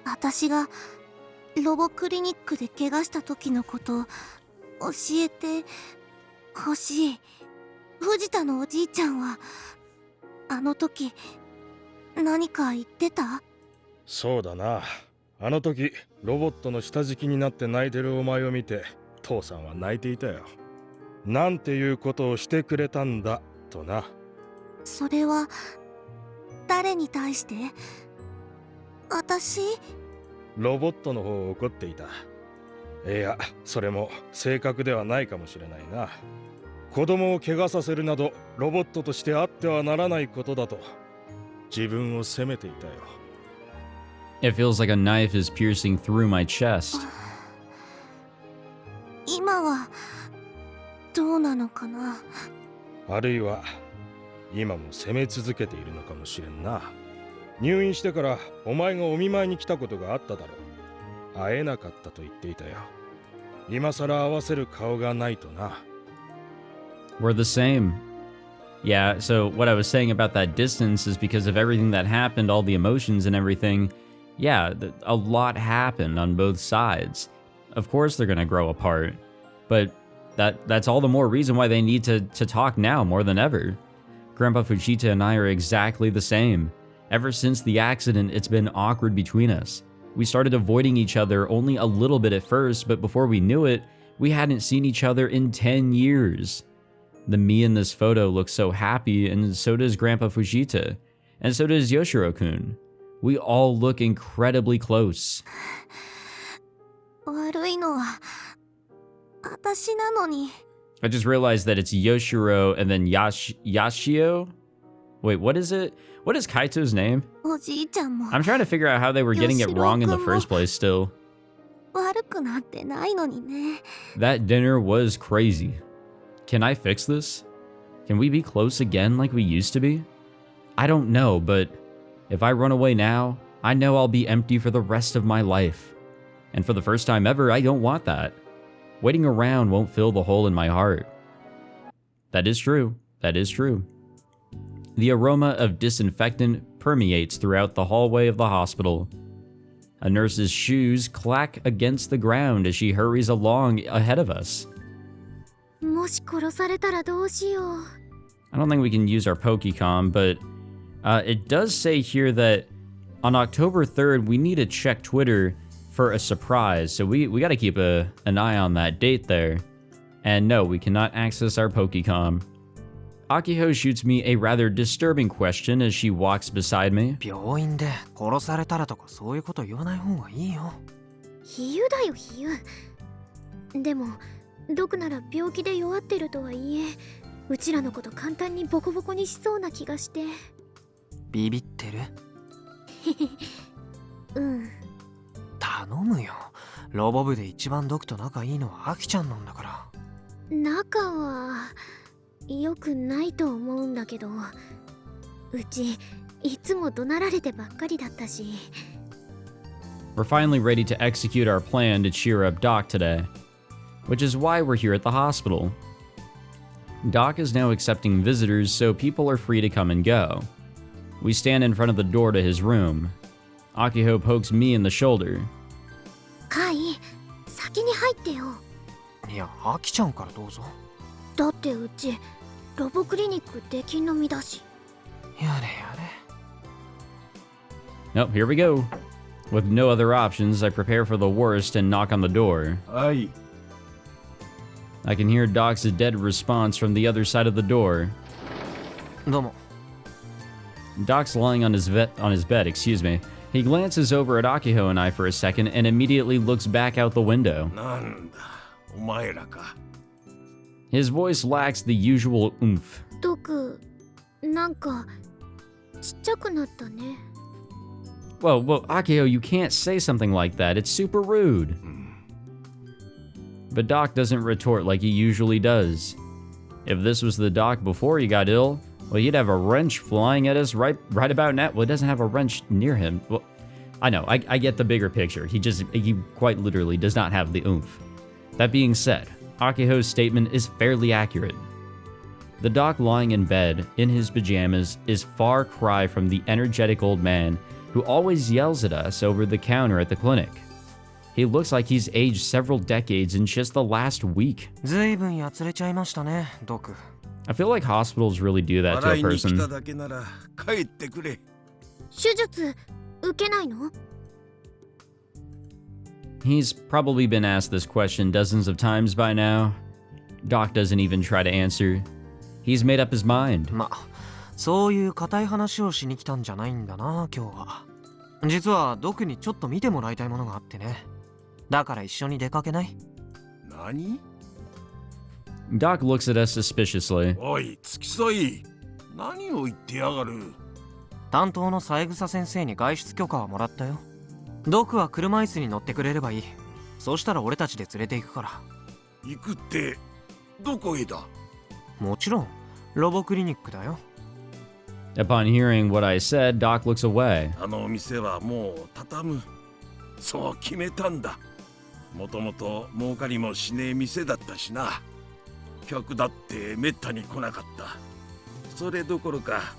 私がロボクリニックで怪我した時のこと教えてほしい。藤田のおじいちゃんはあの時何か言ってた？そうだな。あの時ロボットの下敷きになって泣いてるお前を見て父さんは泣いていたよ。なんていうことをしてくれたんだとな。それは誰に対して？私？ロボットの方を怒っていた。いや、それも正確ではないかもしれないな。子供を怪我させるなどロボットとしてあってはならないことだと自分を責めていたよ。It feels like a knife is piercing through my chest. 今はどうなのかな。あるいは今も責め続けているのかもしれんな。入院してからお前がお見舞いに来たことがあっただろう。会えなかったと言っていたよ。今さら合わせる顔がないとな。 We're the same. Yeah, so what I was saying about that distance is because of everything that happened, all the emotions and everything. Yeah, a lot happened on both sides. Of course they're gonna grow apart, but that's all the more reason why they need to talk now more than ever. Grandpa Fujita and I are exactly the same. Ever since the accident, it's been awkward between us. We started avoiding each other only a little bit at first, but before we knew it, we hadn't seen each other in 10 years. The me in this photo looks so happy, and so does Grandpa Fujita, and so does Yoshiro-kun. We all look incredibly close. 悪いのは私なのに。 I just realized that it's Yoshiro and then Yashio? Wait, what is it? What is Kaito's name? おじいちゃんも I'm trying to figure out how they were getting it wrong in the first place still. 悪くなってないのにね。 That dinner was crazy. Can I fix this? Can we be close again like we used to be? I don't know, but if I run away now, I know I'll be empty for the rest of my life. And for the first time ever, I don't want that. Waiting around won't fill the hole in my heart. That is true. That is true. The aroma of disinfectant permeates throughout the hallway of the hospital. A nurse's shoes clack against the ground as she hurries along ahead of us. もし殺されたらどうしよう。 I don't think we can use our Pokecom, but it does say here that on October 3rd, we need to check Twitter for a surprise. So we got to keep an eye on that date there. And no, we cannot access our Pokecom. Akiho shoots me a rather disturbing question as she walks beside me. 病院で殺されたらとかそういうこと言わない方がいいよ。比喩だよ比喩。でも毒なら病気で弱ってるとはいえ、うちらのこと簡単にボコボコにしそうな気がして。ビビってる？うん。頼むよ。ロボ部で一番毒と仲いいのはアキちゃんなんだから。仲は良くないと思うんだけど、うちいつも怒鳴られてばっかりだったし。 We're finally ready to execute our plan to cheer up Doc today, which is why we're here at the hospital. Doc is now accepting visitors, so people are free to come and go. We stand in front of the door to his room. Akiho pokes me in the shoulder. カイ、先に入ってよ。いや、アキちゃんからどうぞ。だってうちロボクリニック出禁の身だし。やれやれ。Oh, here we go. With no other options, I prepare for the worst and knock on the door. Aye. I can hear Doc's dead response from the other side of the door. どうも。 Doc's lying on his bed, excuse me. He glances over at Akiho and I for a second and immediately looks back out the window. なんだ、お前らか。 His voice lacks the usual oomph. 毒、なんかちっちゃくなったね。Well, Akiho, you can't say something like that. It's super rude. But Doc doesn't retort like he usually does. If this was the Doc before he got ill, well, he'd have a wrench flying at us right about now. Well, he doesn't have a wrench near him. Well, I know, I get the bigger picture. He quite literally does not have the oomph. That being said, Akiho's statement is fairly accurate. The Doc lying in bed, in his pajamas, is far cry from the energetic old man who always yells at us over the counter at the clinic. He looks like he's aged several decades in just the last week. ずいぶんやつれちゃいましたね、ドク。I feel like hospitals really do that to a person. 手術受けないの？ He's probably been asked this question dozens of times by now. Doc doesn't even try to answer. He's made up his mind. ま、そういう固い話をしに来たんじゃないんだな、今日は。実はドクにちょっと見てもらいたいものがあってね。だから一緒に出かけない？何？ Doc looks at us suspiciously. おい、付き添い。何を言ってやがる。担当の三枝先生に外出許可はもらったよ。ドクは車椅子に乗ってくれればいい。そうしたら俺たちで連れて行くから。行くってどこへだ？もちろん、ロボクリニックだよ。Upon hearing what I said, Doc looks away. あの店はもう畳む。そう決めたんだ。もともと儲かりもしねえ店だったしな。客だってめったに来なかった。それどころか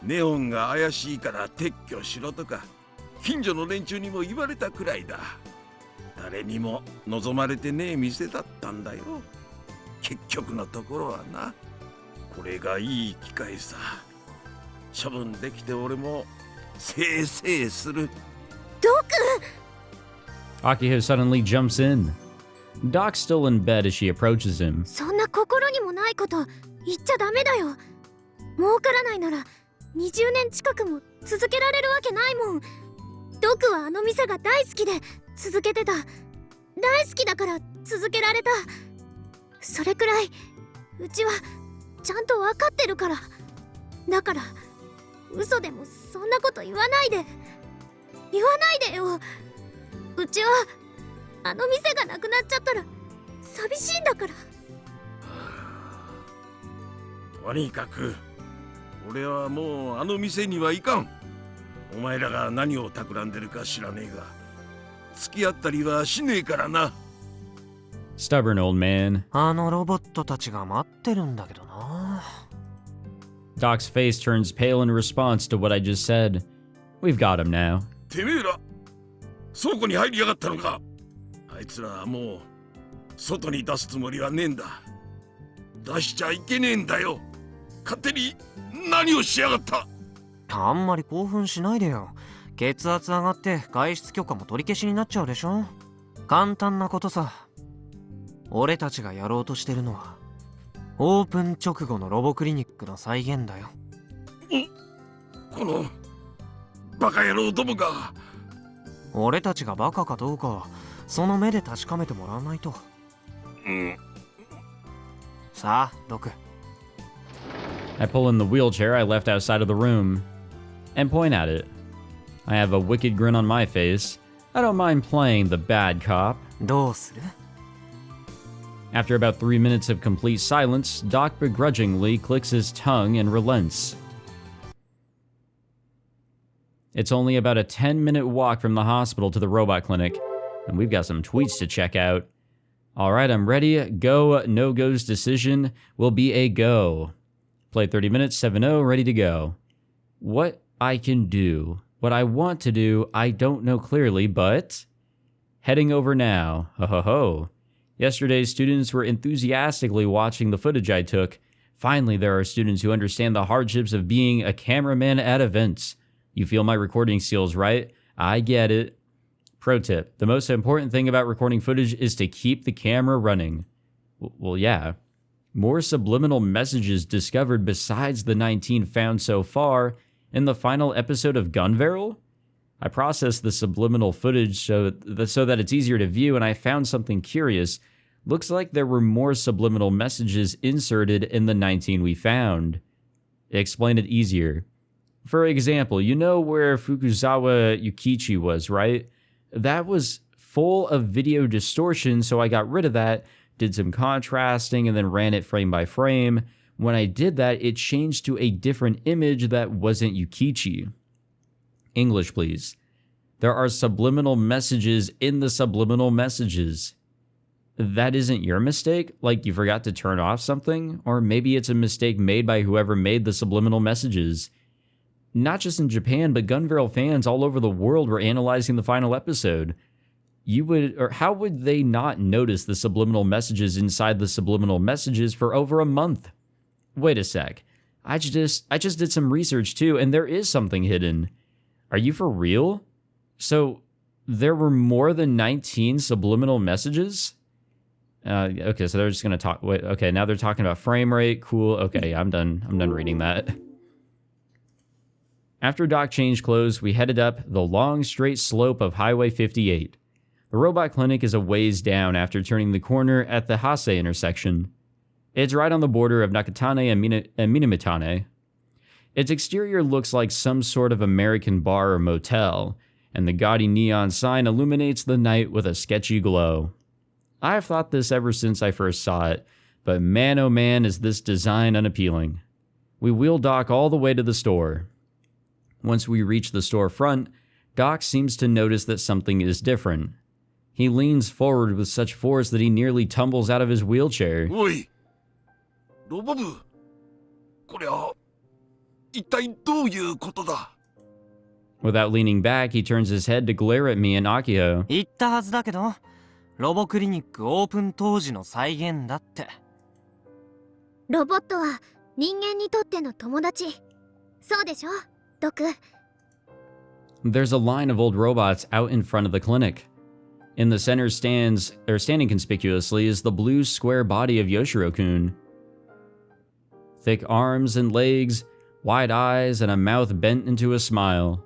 ネオンが怪しいから撤去しろとか近所の連中にも言われたくらいだ。誰にも望まれてねえ店だったんだよ。結局のところはな。これがいい機会さ。処分できて俺もせいせいする。ドク Akiho suddenly jumps in. Doc's still in bed as she approaches him. そんな心にもないこと言っちゃダメだよ。儲からないなら20年近くも続けられるわけないもん。ドクはあの店が大好きで続けてた。大好きだから続けられた。それくらいうちはちゃんと分かってるから。だから嘘でもそんなこと言わないで。言わないでよ。うちはあの店がなくなっちゃったら寂しいんだから。とにかく俺はもうあの店には行かん。お前らが何を企んでるか知らねえが付き合ったりはしねえからな。 Stubborn old man. あのロボットたちが待ってるんだけどな。Doc's face turns pale in response to what I just said. We've got him now. てめえら倉庫に入りやがったのか。あいつらはもう外に出すつもりはねえんだ。出しちゃいけねえんだよ。勝手に何をしやがった。あんまり興奮しないでよ。血圧上がって外出許可も取り消しになっちゃうでしょ。簡単なことさ。俺たちがやろうとしてるのはオープン直後のロボクリニックの再現だよ。このバカ野郎どもが。俺たちがバカかどうかその目で確かめてもらわないと。さあドク。I pull in the wheelchair I left outside of the room and point at it. I have a wicked grin on my face. I don't mind playing the bad cop. どうする？ After about 3 minutes of complete silence, Doc begrudgingly clicks his tongue and relents. It's only about a 10-minute walk from the hospital to the robot clinic, and we've got some tweets to check out. Alright, I'm ready. Go, no-go's decision will be a go. Play 30 minutes, 7-0, ready to go. What I can do, what I want to do, I don't know clearly, but... Heading over now. Ho ho ho. Yesterday's students were enthusiastically watching the footage I took. Finally, there are students who understand the hardships of being a cameraman at events. You feel my recording skills, right? I get it. Pro tip, the most important thing about recording footage is to keep the camera running. Well, yeah. More subliminal messages discovered besides the 19 found so far in the final episode of Gunbarrel? I processed the subliminal footage so that it's easier to view, and I found something curious. Looks like there were more subliminal messages inserted in the 19 we found. Explain it easier. For example, you know where Fukuzawa Yukichi was, right? That was full of video distortion, so I got rid of that, did some contrasting, and then ran it frame by frame. When I did that, it changed to a different image that wasn't Yukichi. English, please. There are subliminal messages in the subliminal messages. That isn't your mistake? Like you forgot to turn off something? Or maybe it's a mistake made by whoever made the subliminal messages. Not just in Japan, but Gunbarrel fans all over the world were analyzing the final episode. How would they not notice the subliminal messages inside the subliminal messages for over a month? Wait a sec. I just did some research too, and there is something hidden. Are you for real? So, there were more than 19 subliminal messages? Okay, so they're just gonna talk. Wait, okay, now they're talking about frame rate. Cool. Okay, I'm done reading that. After Doc changed clothes, we headed up the long, straight slope of Highway 58. The robot clinic is a ways down after turning the corner at the Hase intersection. It's right on the border of Nakatane and Minamitane. Its exterior looks like some sort of American bar or motel, and the gaudy neon sign illuminates the night with a sketchy glow. I have thought this ever since I first saw it, but man oh man is this design unappealing. We wheel Doc all the way to the store. Once we reach the store front, Doc seems to notice that something is different. He leans forward with such force that he nearly tumbles out of his wheelchair. おい、ロボブ、こりゃ一体どういうことだ? Without leaning back, he turns his head to glare at me and Akiho. 言ったはずだけど、ロボクリニックオープン当時の再現だって。ロボットは人間にとっての友達。そうでしょ、ドク。There's a line of old robots out in front of the clinic. In the center standing conspicuously is the blue square body of Yoshiro-kun. Thick arms and legs, wide eyes, and a mouth bent into a smile.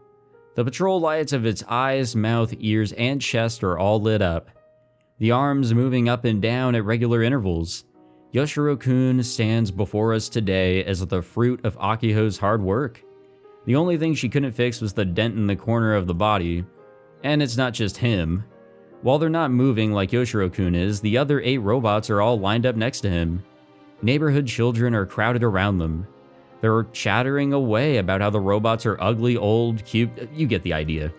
The patrol lights of its eyes, mouth, ears, and chest are all lit up. The arms moving up and down at regular intervals. Yoshiro-kun stands before us today as the fruit of Akiho's hard work. The only thing she couldn't fix was the dent in the corner of the body. And it's not just him. While they're not moving like Yoshiro-kun is, the other 8 robots are all lined up next to him. Neighborhood children are crowded around them. They're chattering away about how the robots are ugly, old, cute, you get the idea.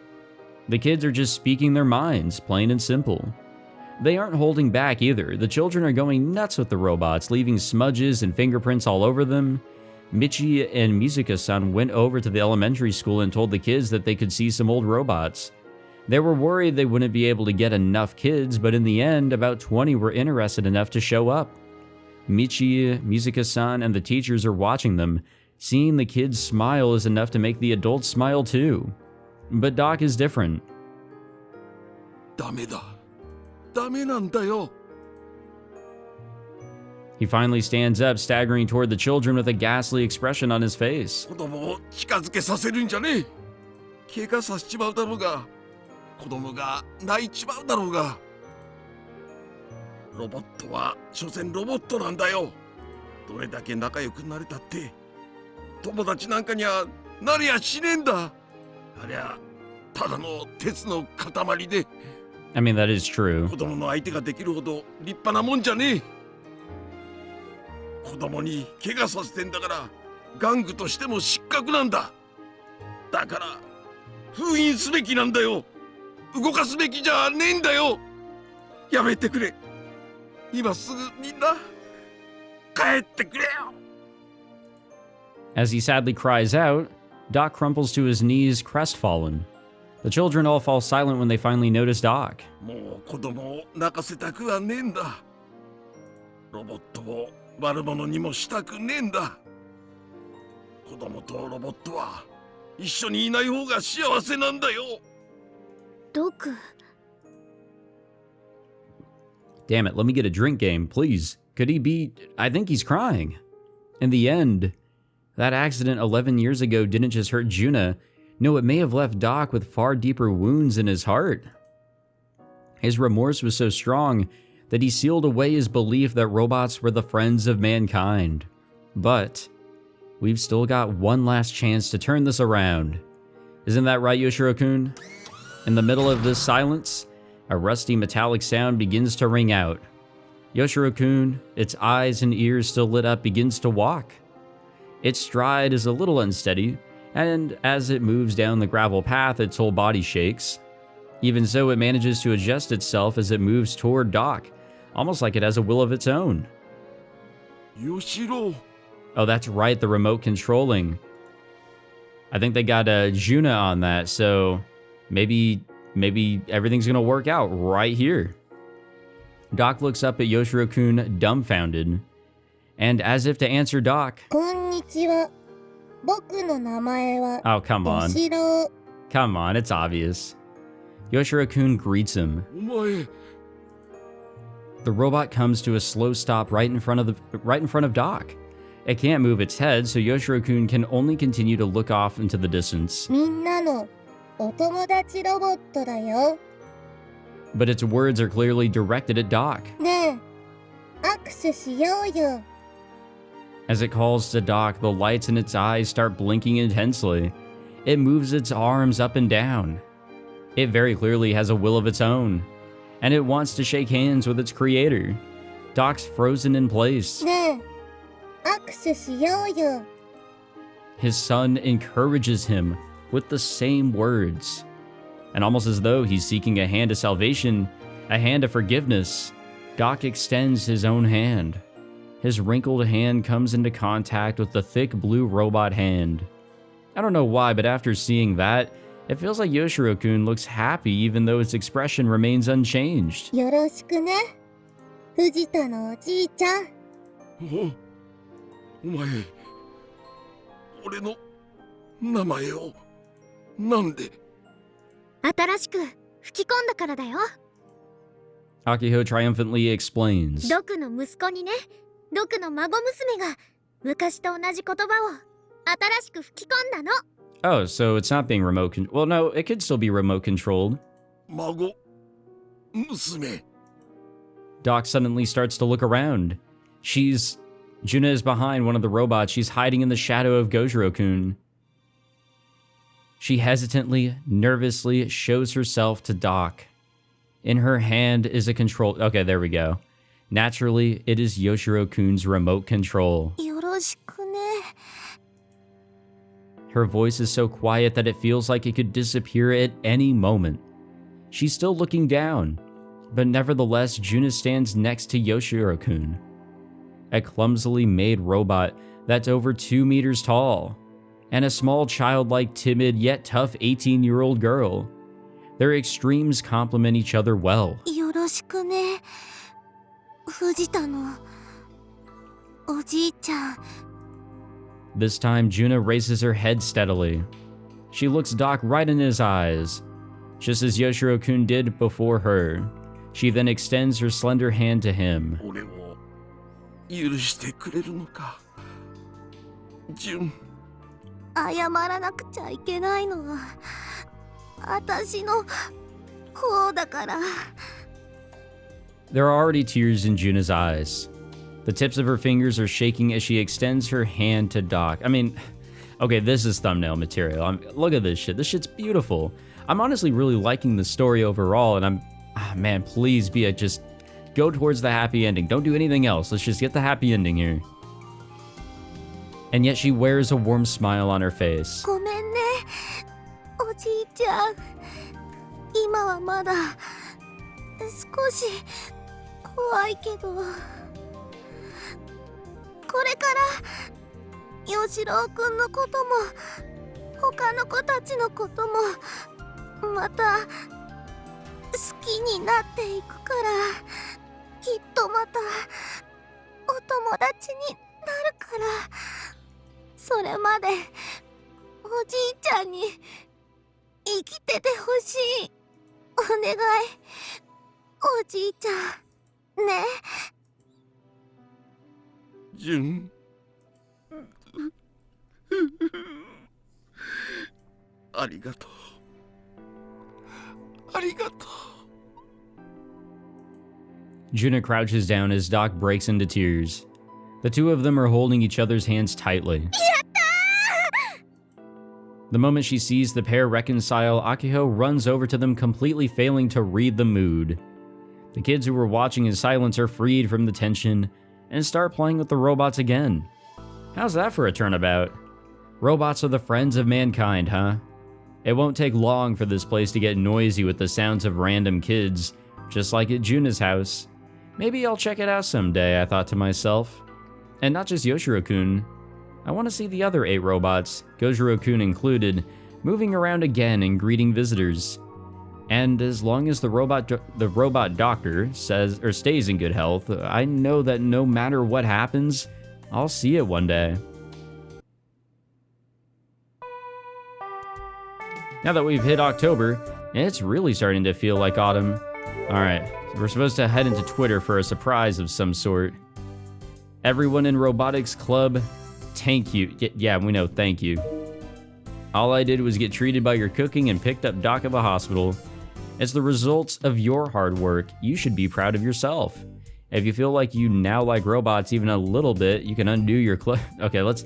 The kids are just speaking their minds, plain and simple. They aren't holding back either. The children are going nuts with the robots, leaving smudges and fingerprints all over them. Michi and Mizuka-san went over to the elementary school and told the kids that they could see some old robots. They were worried they wouldn't be able to get enough kids, but in the end, about 20 were interested enough to show up. Michi, Mizuka-san, and the teachers are watching them. Seeing the kids smile is enough to make the adults smile too. But Doc is different. ダメだ。ダメなんだよ。 He finally stands up, staggering toward the children with a ghastly expression on his face. 子供を近づけさせるんじゃねえ。怪我させちまうだろうが、子供が泣いちまうだろうが。ロボットは所詮ロボットなんだよ。どれだけ仲良くなれたって、友達なんかにはなりゃしねえんだ。ありゃただの鉄の塊で。I mean, that is true. 子供の相手ができるほど立派なもんじゃねえ。子供に怪我させてんだから、玩具としても失格なんだ。だから封印すべきなんだよ。動かすべきじゃねえんだよ。やめてくれ。今すぐみんな帰ってくれよ。 As he sadly cries out, Doc crumples to his knees, crestfallen. The children all fall silent when they finally notice Doc. もう子供を泣かせたくはねえんだ。ロボットを悪者にもしたくねえんだ。子供とロボットは一緒にいない方が幸せなんだよ。ドク。Damn it, let me get a drink game, please. Could he be... I think he's crying. In the end, that accident 11 years ago didn't just hurt Junna. No, it may have left Doc with far deeper wounds in his heart. His remorse was so strong that he sealed away his belief that robots were the friends of mankind. But we've still got one last chance to turn this around. Isn't that right, Yoshiro-kun? In the middle of this silence, a rusty metallic sound begins to ring out. Yoshiro-kun, its eyes and ears still lit up, begins to walk. Its stride is a little unsteady, and as it moves down the gravel path, its whole body shakes. Even so, it manages to adjust itself as it moves toward Doc, almost like it has a will of its own. Yoshiro. Oh, that's right, the remote controlling. I think they got Junna on that, so maybe everything's gonna work out right here. Doc looks up at Yoshiro-kun, dumbfounded. And as if to answer Doc... Konnichiwa. Boku no namae wa Oh, come on. Yoshiro. Come on, it's obvious. Yoshiro-kun greets him. お前。 The robot comes to a slow stop right in front of Doc. It can't move its head, so Yoshiro-kun can only continue to look off into the distance. みんなのお友達ロボットだよ。 But its words are clearly directed at Doc. ねえ、握手しようよ。 As it calls to Doc, the lights in its eyes start blinking intensely. It moves its arms up and down. It very clearly has a will of its own, and it wants to shake hands with its creator. Doc's frozen in place. ねえ、握手しようよ。 His son encourages him with the same words. And almost as though he's seeking a hand of salvation, a hand of forgiveness, Doc extends his own hand. His wrinkled hand comes into contact with the thick blue robot hand. I don't know why, but after seeing that, it feels like Yoshiro-kun looks happy even though its expression remains unchanged. よろしくね。藤田のおじいちゃん。お前、俺の名前をなんで？新しく吹き込んだからだよ。 Akiho triumphantly explains. ドクの息子にね、ドクの孫娘が昔と同じ言葉を新しく吹き込んだの。Oh, so it's not being remote well, no, it could still be remote controlled. 孫娘。 Doc suddenly starts to look around. Junna is behind one of the robots. She's hiding in the shadow of Gojiro-kun. She hesitantly, nervously shows herself to Doc. In her hand is a control... Okay, there we go. Naturally, it is Yoshiro-kun's remote control. よろしくね。 Her voice is so quiet that it feels like it could disappear at any moment. She's still looking down, but nevertheless, Junna stands next to Yoshiro-kun, a clumsily made robot that's over 2 meters tall, and a small childlike, timid, yet tough 18-year-old girl. Their extremes complement each other well. よろしくね。藤田のおじいちゃん。 This time, Junna raises her head steadily. She looks Doc right in his eyes, just as Yoshiro-kun did before her. She then extends her slender hand to him. 俺を許してくれるのか、純。謝らなくちゃいけないのは私のこうだから。 There are already tears in Junna's eyes. The tips of her fingers are shaking as she extends her hand to Doc. I mean, okay, this is thumbnail material. Look at this shit. This shit's beautiful. I'm honestly really liking the story overall, and man, please just go towards the happy ending. Don't do anything else. Let's just get the happy ending here. And yet she wears a warm smile on her face. ごめんね、おじいちゃん。今はまだ少し怖いけど、これから吉郎くんのことも他の子たちのこともまた好きになっていくから、きっとまたお友達になるから、それまでおじいちゃんに生きててほしい。お願い、おじいちゃんね。純。ありがとう。ありがとう。 Junna crouches down as Doc breaks into tears. The two of them are holding each other's hands tightly. The moment she sees the pair reconcile, Akiho runs over to them, completely failing to read the mood. The kids who were watching in silence are freed from the tension and start playing with the robots again. How's that for a turnabout? Robots are the friends of mankind, huh? It won't take long for this place to get noisy with the sounds of random kids, just like at Junna's house. Maybe I'll check it out someday, I thought to myself. And not just Yoshiro-kun. I want to see the other 8 robots, Gojiro-kun included, moving around again and greeting visitors. And as long as the robot doctor stays in good health, I know that no matter what happens, I'll see it one day. Now that we've hit October, it's really starting to feel like autumn. Alright, so we're supposed to head into Twitter for a surprise of some sort. Everyone in Robotics Club, thank you. Yeah, we know, thank you. All I did was get treated by your cooking and picked up Doc at a hospital. It's the results of your hard work. You should be proud of yourself. If you feel like you now like robots even a little bit, you can undo your Okay, let's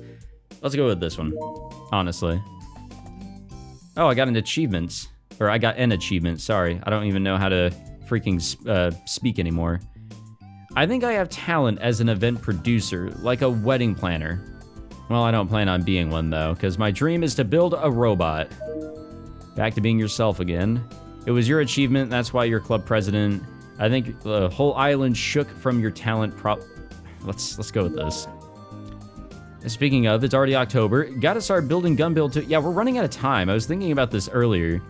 go with this one, honestly. Oh, I got an achievement. Or I got an achievement, sorry. I don't even know how to freaking speak anymore. I think I have talent as an event producer, like a wedding planner. Well, I don't plan on being one though, because my dream is to build a robot. Back to being yourself again. It was your achievement, that's why you're club president. I think the whole island shook from your talent Let's go with this. Speaking of, it's already October. Gotta start building gun build too. Yeah, we're running out of time. I was thinking about this earlier.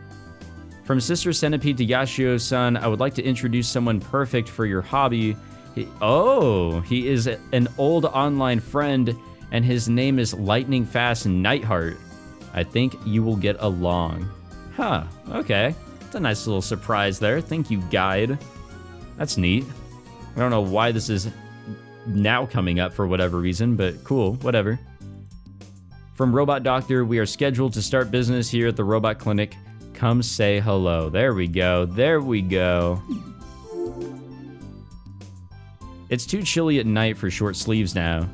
From Sister Centipede to Yashio-san, I would like to introduce someone perfect for your hobby. He is an old online friend, and his name is Lightning Fast Nightheart. I think you will get along. Huh, okay. It's a nice little surprise there. Thank you, guide. That's neat. I don't know why this is now coming up for whatever reason, but cool, whatever. From Robot Doctor, we are scheduled to start business here at the Robot Clinic. Come say hello. There we go. There we go. It's too chilly at night for short sleeves now.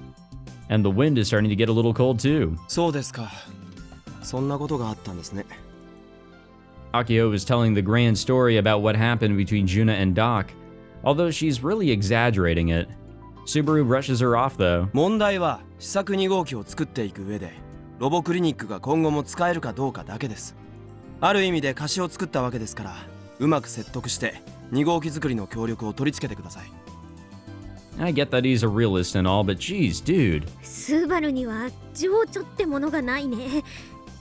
And the wind is starting to get a little cold too. そうですか。そんなことがあったんですね。Akiho was telling the grand story about what happened between Junna and Doc, although she's really exaggerating it. Subaru brushes her off though. 問題は試作2号機を作っていく上で、ロボクリニックが今後も使えるかどうかだけです。ある意味で貸しを作ったわけですから、うまく説得して2号機作りの協力を取り付けてください。I get that he's a realist and all, but geez, dude. スバルには情緒ってものがないね。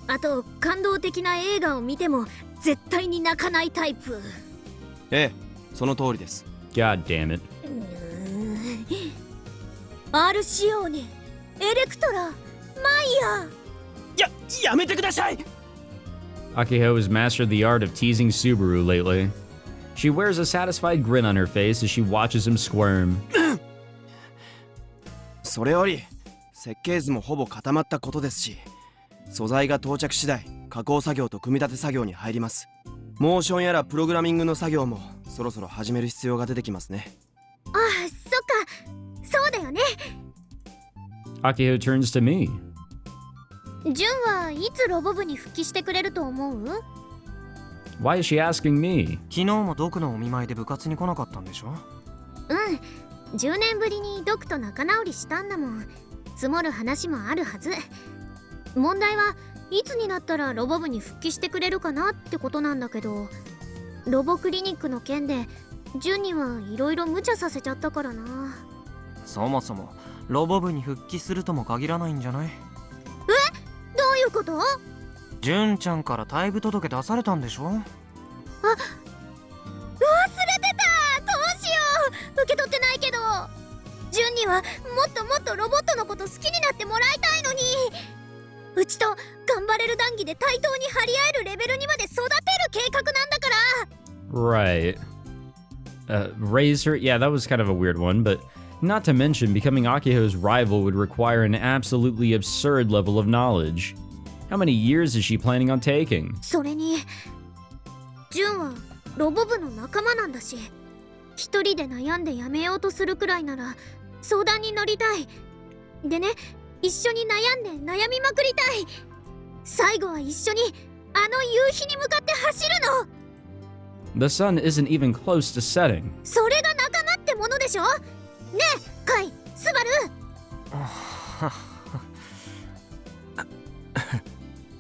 あと感動的な映画を見ても絶対に泣かないタイプ。ええ、その通りです。God damn it. アルシオーネ、エレクトラ、マイヤ。やめてください。Akiho has mastered the art of teasing Subaru lately. She wears a satisfied grin on her face as she watches him squirm. それより設計図もほぼ固まったことですし、素材が到着次第加工作業と組み立て作業に入ります。モーションやらプログラミングの作業もそろそろ始める必要が出てきますね。ああ、そっか、そうだよね。Akiho turns to me. ジュンはいつロボ部に復帰してくれると思う？ Why is she asking me? 昨日もドクのお見舞いで部活に来なかったんでしょ？うん、10年ぶりにドクと仲直りしたんだもん。積もる話もあるはず。問題はいつになったらロボ部に復帰してくれるかなってことなんだけど、ロボクリニックの件でジュンにはいろいろ無茶させちゃったからな。そもそもロボ部に復帰するとも限らないんじゃない？どういうこと？ジュンちゃんから退部届出されたんでしょ？忘れてた！どうしよう！受け取ってないけど、ジュンにはもっともっとロボットのこと好きになってもらいたいのに、うちと頑張れる談義で対等に張り合えるレベルにまで育てる計画なんだから。Right. Raise her? Yeah, that was kind of a weird one, but not to mention becoming Akiho's rival would require an absolutely absurd level of knowledge. How many years is she planning on taking? それに、ジュンはロボ部の仲間なんだし、一人で悩んでやめようとするくらいなら相談に乗りたい。でね、一緒に悩んで悩みまくりたい。最後は一緒にあの夕日に向かって走るの。The sun isn't even close to setting. それが仲間ってものでしょ？ねえ、カイ、スバル。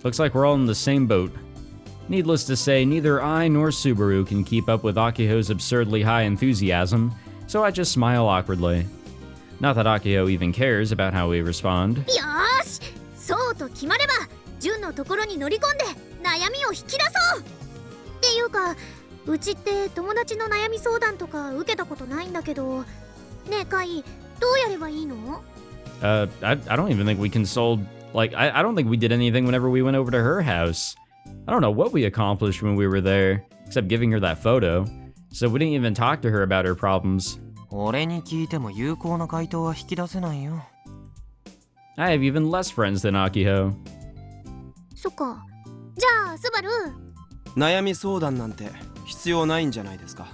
Looks like we're all in the same boat. Needless to say, neither I nor Subaru can keep up with Akiho's absurdly high enthusiasm, so I just smile awkwardly. Not that Akiho even cares about how we respond. よーし、そうと決まれば、ジュンのところに乗り込んで悩みを引き出そう。っていうか、うちって友達の悩み相談とか受けたことないんだけど、ねえカイ、どうやればいいの？ I don't even think we consoled. Like, I don't think we did anything whenever we went over to her house. I don't know what we accomplished when we were there, except giving her that photo. So we didn't even talk to her about her problems. 俺に聞いても有効な回答は引き出せないよ。I have even less friends than Akiho. そっか。じゃあ、スバル。悩み相談なんて必要ないんじゃないですか。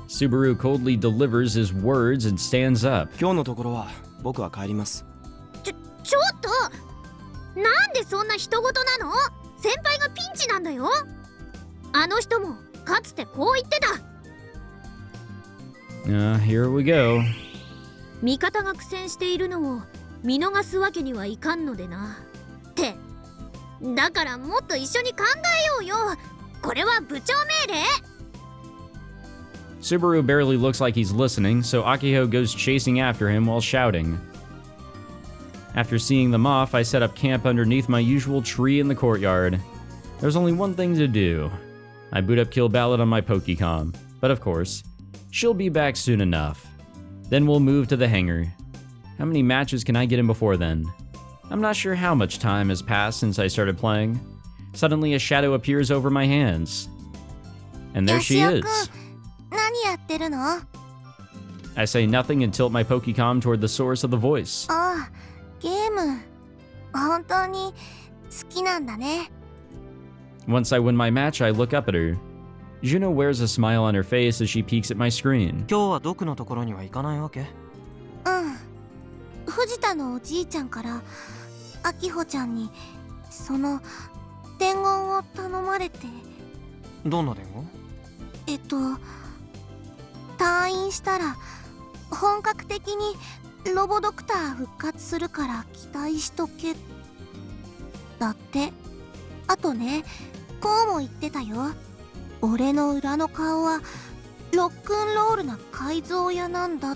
Subaru coldly delivers his words and stands up. 今日のところは僕は帰ります。ちょっと！なんでそんな人事なの？先輩がピンチなんだよ。あの人もかつてこう言ってた。Here we go. 味方が苦戦しているのを見逃すわけにはいかんのでな。ってだからもっと一緒に考えようよ。これは部長命令。 Subaru barely looks like he's listening, so Akiho goes chasing after him while shouting. After seeing them off, I set up camp underneath my usual tree in the courtyard. There's only one thing to do. I boot up Kill Ballad on my Pokecom, but of course, she'll be back soon enough. Then we'll move to the hangar. How many matches can I get in before then? I'm not sure how much time has passed since I started playing. Suddenly a shadow appears over my hands. And there she is. 何やってるの？ I say nothing and tilt my Pokecom toward the source of the voice. ああ、ゲーム。本当に好きなんだね。 Once I win my match, I look up at her. Junna wears a smile on her face as she peeks at my screen. 今日はドクのところには行かないわけ？藤田のおじいちゃんから秋穂ちゃんにその伝言を頼まれて。どんな伝言？退院したら本格的にロボドクター復活するから期待しとけだって。あとね、こうも言ってたよ。俺の裏の顔はロックンロールな改造屋なんだ。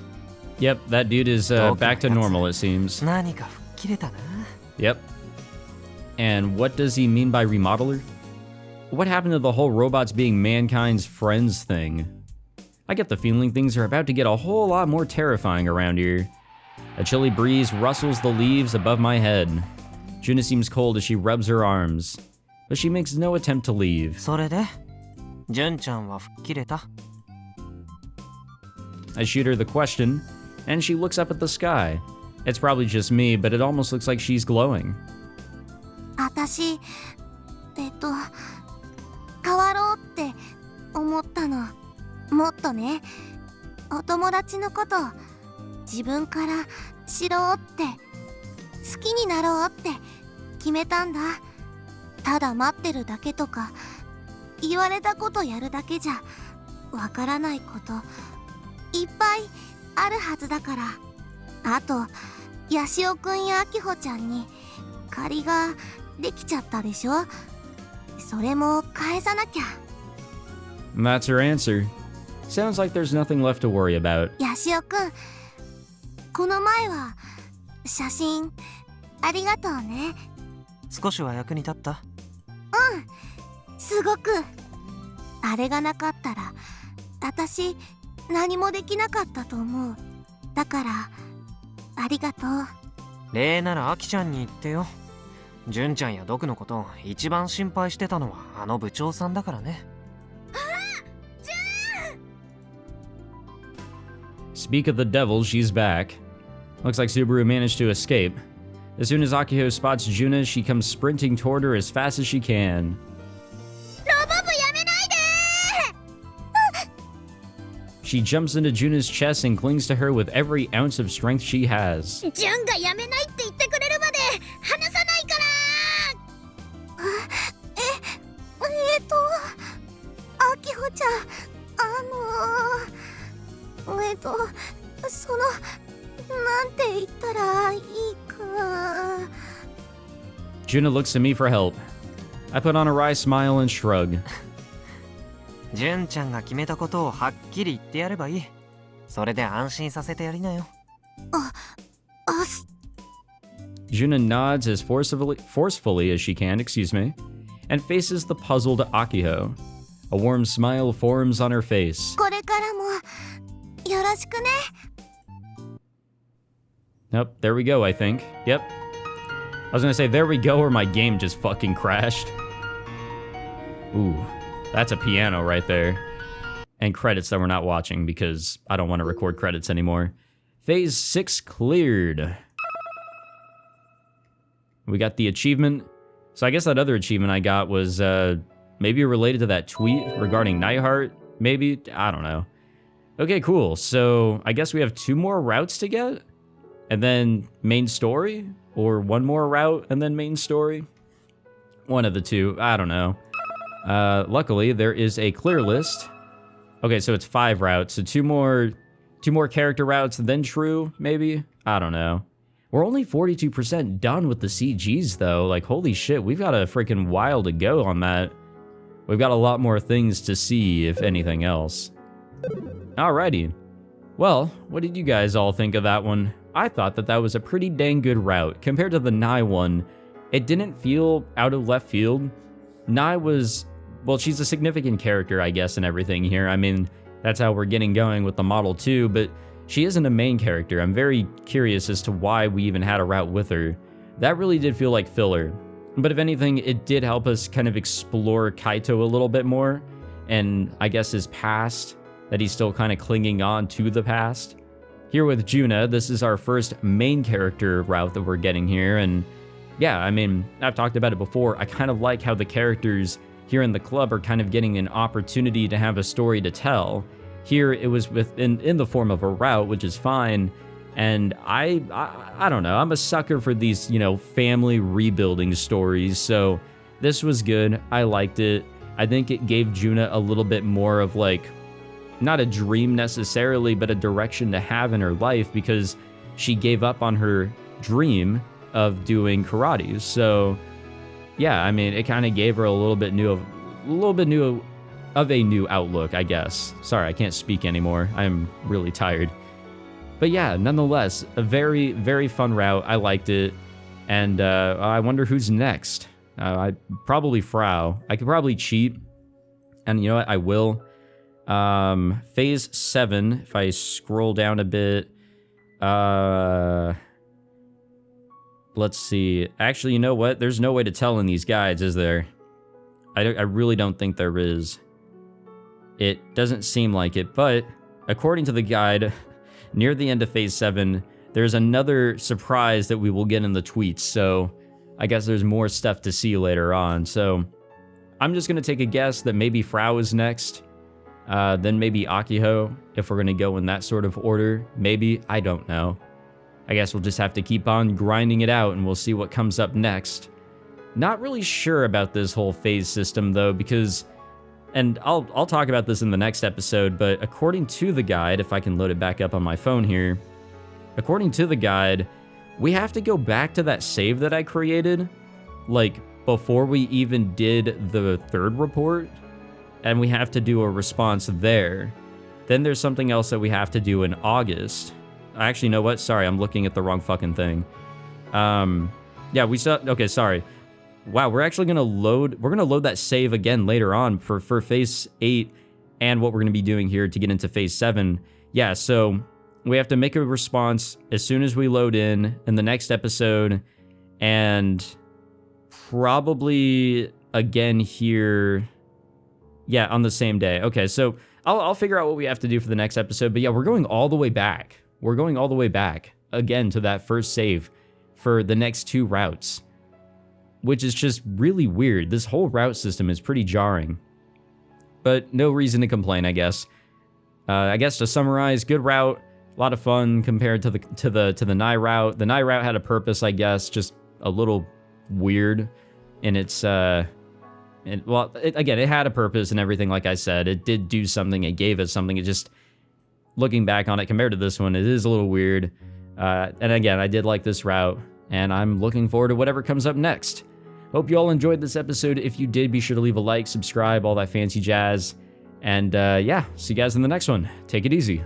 Yep, that dude is back to normal, it seems. 何か吹っ切れたな。 Yep. And what does he mean by remodeler? What happened to the whole robots being mankind's friends thing? I get the feeling things are about to get a whole lot more terrifying around here. A chilly breeze rustles the leaves above my head. Junna seems cold as she rubs her arms, but she makes no attempt to leave. それで、純ちゃんは吹っ切れた？ I shoot her the question, and she looks up at the sky. It's probably just me, but it almost looks like she's glowing. 私、変わろうって思ったの。もっとね、お友達のこと自分から知ろうって、好きになろうって決めたんだ。ただ待ってるだけとか言われたことやるだけじゃわからないこといっぱいあるはずだから。あとヤシオくんやアキホちゃんに借りができちゃったでしょ。それも返さなきゃ。 That's her answer. Sounds like there's nothing left to worry about. ヤシオくん、この前は写真ありがとうね。少しは役に立った？すごく。あれがなかったら私何もできなかったと思う。だからありがとう。礼ならアキちゃんに言ってよ。純ちゃんやドクのことを一番心配してたのはあの部長さんだからね。Speak of the devil, she's back. Looks like Subaru managed to escape. As soon as Akiho spots Junna, she comes sprinting toward her as fast as she can. She jumps into Junna's chest and clings to her with every ounce of strength she has. ジュンがやめないって言ってくれるまで離さないから。アキホちゃん、そのなんて言ったらいいか。 Junna looks to me for help. I put on a wry smile and shrug. 純ちゃんが決めたことをはっきり言ってやればいい。それで安心させてやりなよ。Junna nods as forcefully as she can, and faces the puzzled Akiho. A warm smile forms on her face. これからもよろしくね。 Nope, there we go, I think. Yep. I was gonna say, there we go, or my game just fucking crashed. Ooh, that's a piano right there. And credits that we're not watching because I don't want to record credits anymore. Phase 6 cleared. We got the achievement. So I guess that other achievement I got was maybe related to that tweet regarding Nightheart. Maybe, I don't know. Okay, cool. So I guess we have 2 more routes to get? And then main story? Or 1 more route and then main story? One of the 2, I don't know. Luckily, there is a clear list. Okay, so it's 5 routes, so 2 more 2 more character routes, then true, maybe? I don't know. We're only 42% done with the CGs, though. Like, holy shit, we've got a freaking while to go on that. We've got a lot more things to see, if anything else. Alrighty. Well, what did you guys all think of that one? I thought that that was a pretty dang good route. Compared to the Nai one, it didn't feel out of left field. Nai was, well, she's a significant character, I guess, and everything here. I mean, that's how we're getting going with the Model 2, but she isn't a main character. I'm very curious as to why we even had a route with her. That really did feel like filler. But if anything, it did help us kind of explore Kaito a little bit more, and I guess his past, that he's still kind of clinging on to the past. Here with Junna, this is our first main character route that we're getting here, and yeah, I mean, I've talked about it before. I kind of like how the characters here in the club are kind of getting an opportunity to have a story to tell. Here, it was in the form of a route, which is fine, and I don't know, I'm a sucker for these, you know, family rebuilding stories, so this was good. I liked it. I think it gave Junna a little bit more of, like, not a dream necessarily, but a direction to have in her life, because she gave up on her dream of doing karate. So yeah, I mean, it kind of gave her a little bit new of a new outlook, I guess. Sorry, I can't speak anymore. I'm really tired. But yeah, nonetheless, a very, very fun route. I liked it. And I wonder who's next. Probably Frau. I could probably cheat. And you know what? I will. Phase 7, if I scroll down a bit, let's see. Actually, you know what? There's no way to tell in these guides, is there? I really don't think there is. It doesn't seem like it, but according to the guide, near the end of Phase 7, there's another surprise that we will get in the tweets, so I guess there's more stuff to see later on. So I'm just going to take a guess that maybe Frau is next. Then maybe Akiho, if we're going to go in that sort of order. Maybe, I don't know. I guess we'll just have to keep on grinding it out and we'll see what comes up next. Not really sure about this whole phase system though, because, and I'll talk about this in the next episode, but according to the guide, if I can load it back up on my phone here, according to the guide, we have to go back to that save that I created, like, before we even did the 3rd report. And we have to do a response there. Then there's something else that we have to do in August. Actually, you know what? Sorry, I'm looking at the wrong fucking thing. Yeah, we saw, okay, sorry. Wow, we're actually gonna load that save again later on for phase 8 and what we're gonna be doing here to get into phase 7. Yeah, so we have to make a response as soon as we load in the next episode, and probably again here. Yeah, on the same day. Okay, so I'll figure out what we have to do for the next episode. But yeah, we're going all the way back. We're going all the way back, again, to that first save for the next 2 routes. Which is just really weird. This whole route system is pretty jarring. But no reason to complain, I guess. I guess to summarize, good route. A lot of fun compared to the Nai route. The Nai route had a purpose, I guess. Just a little weird in its... again, it had a purpose and everything, like I said. It did do something, it gave us something. It just, looking back on it, compared to this one, it is a little weird. And again, I did like this route, and I'm looking forward to whatever comes up next. Hope you all enjoyed this episode. If you did, be sure to leave a like, subscribe, all that fancy jazz. And yeah, see you guys in the next one. Take it easy.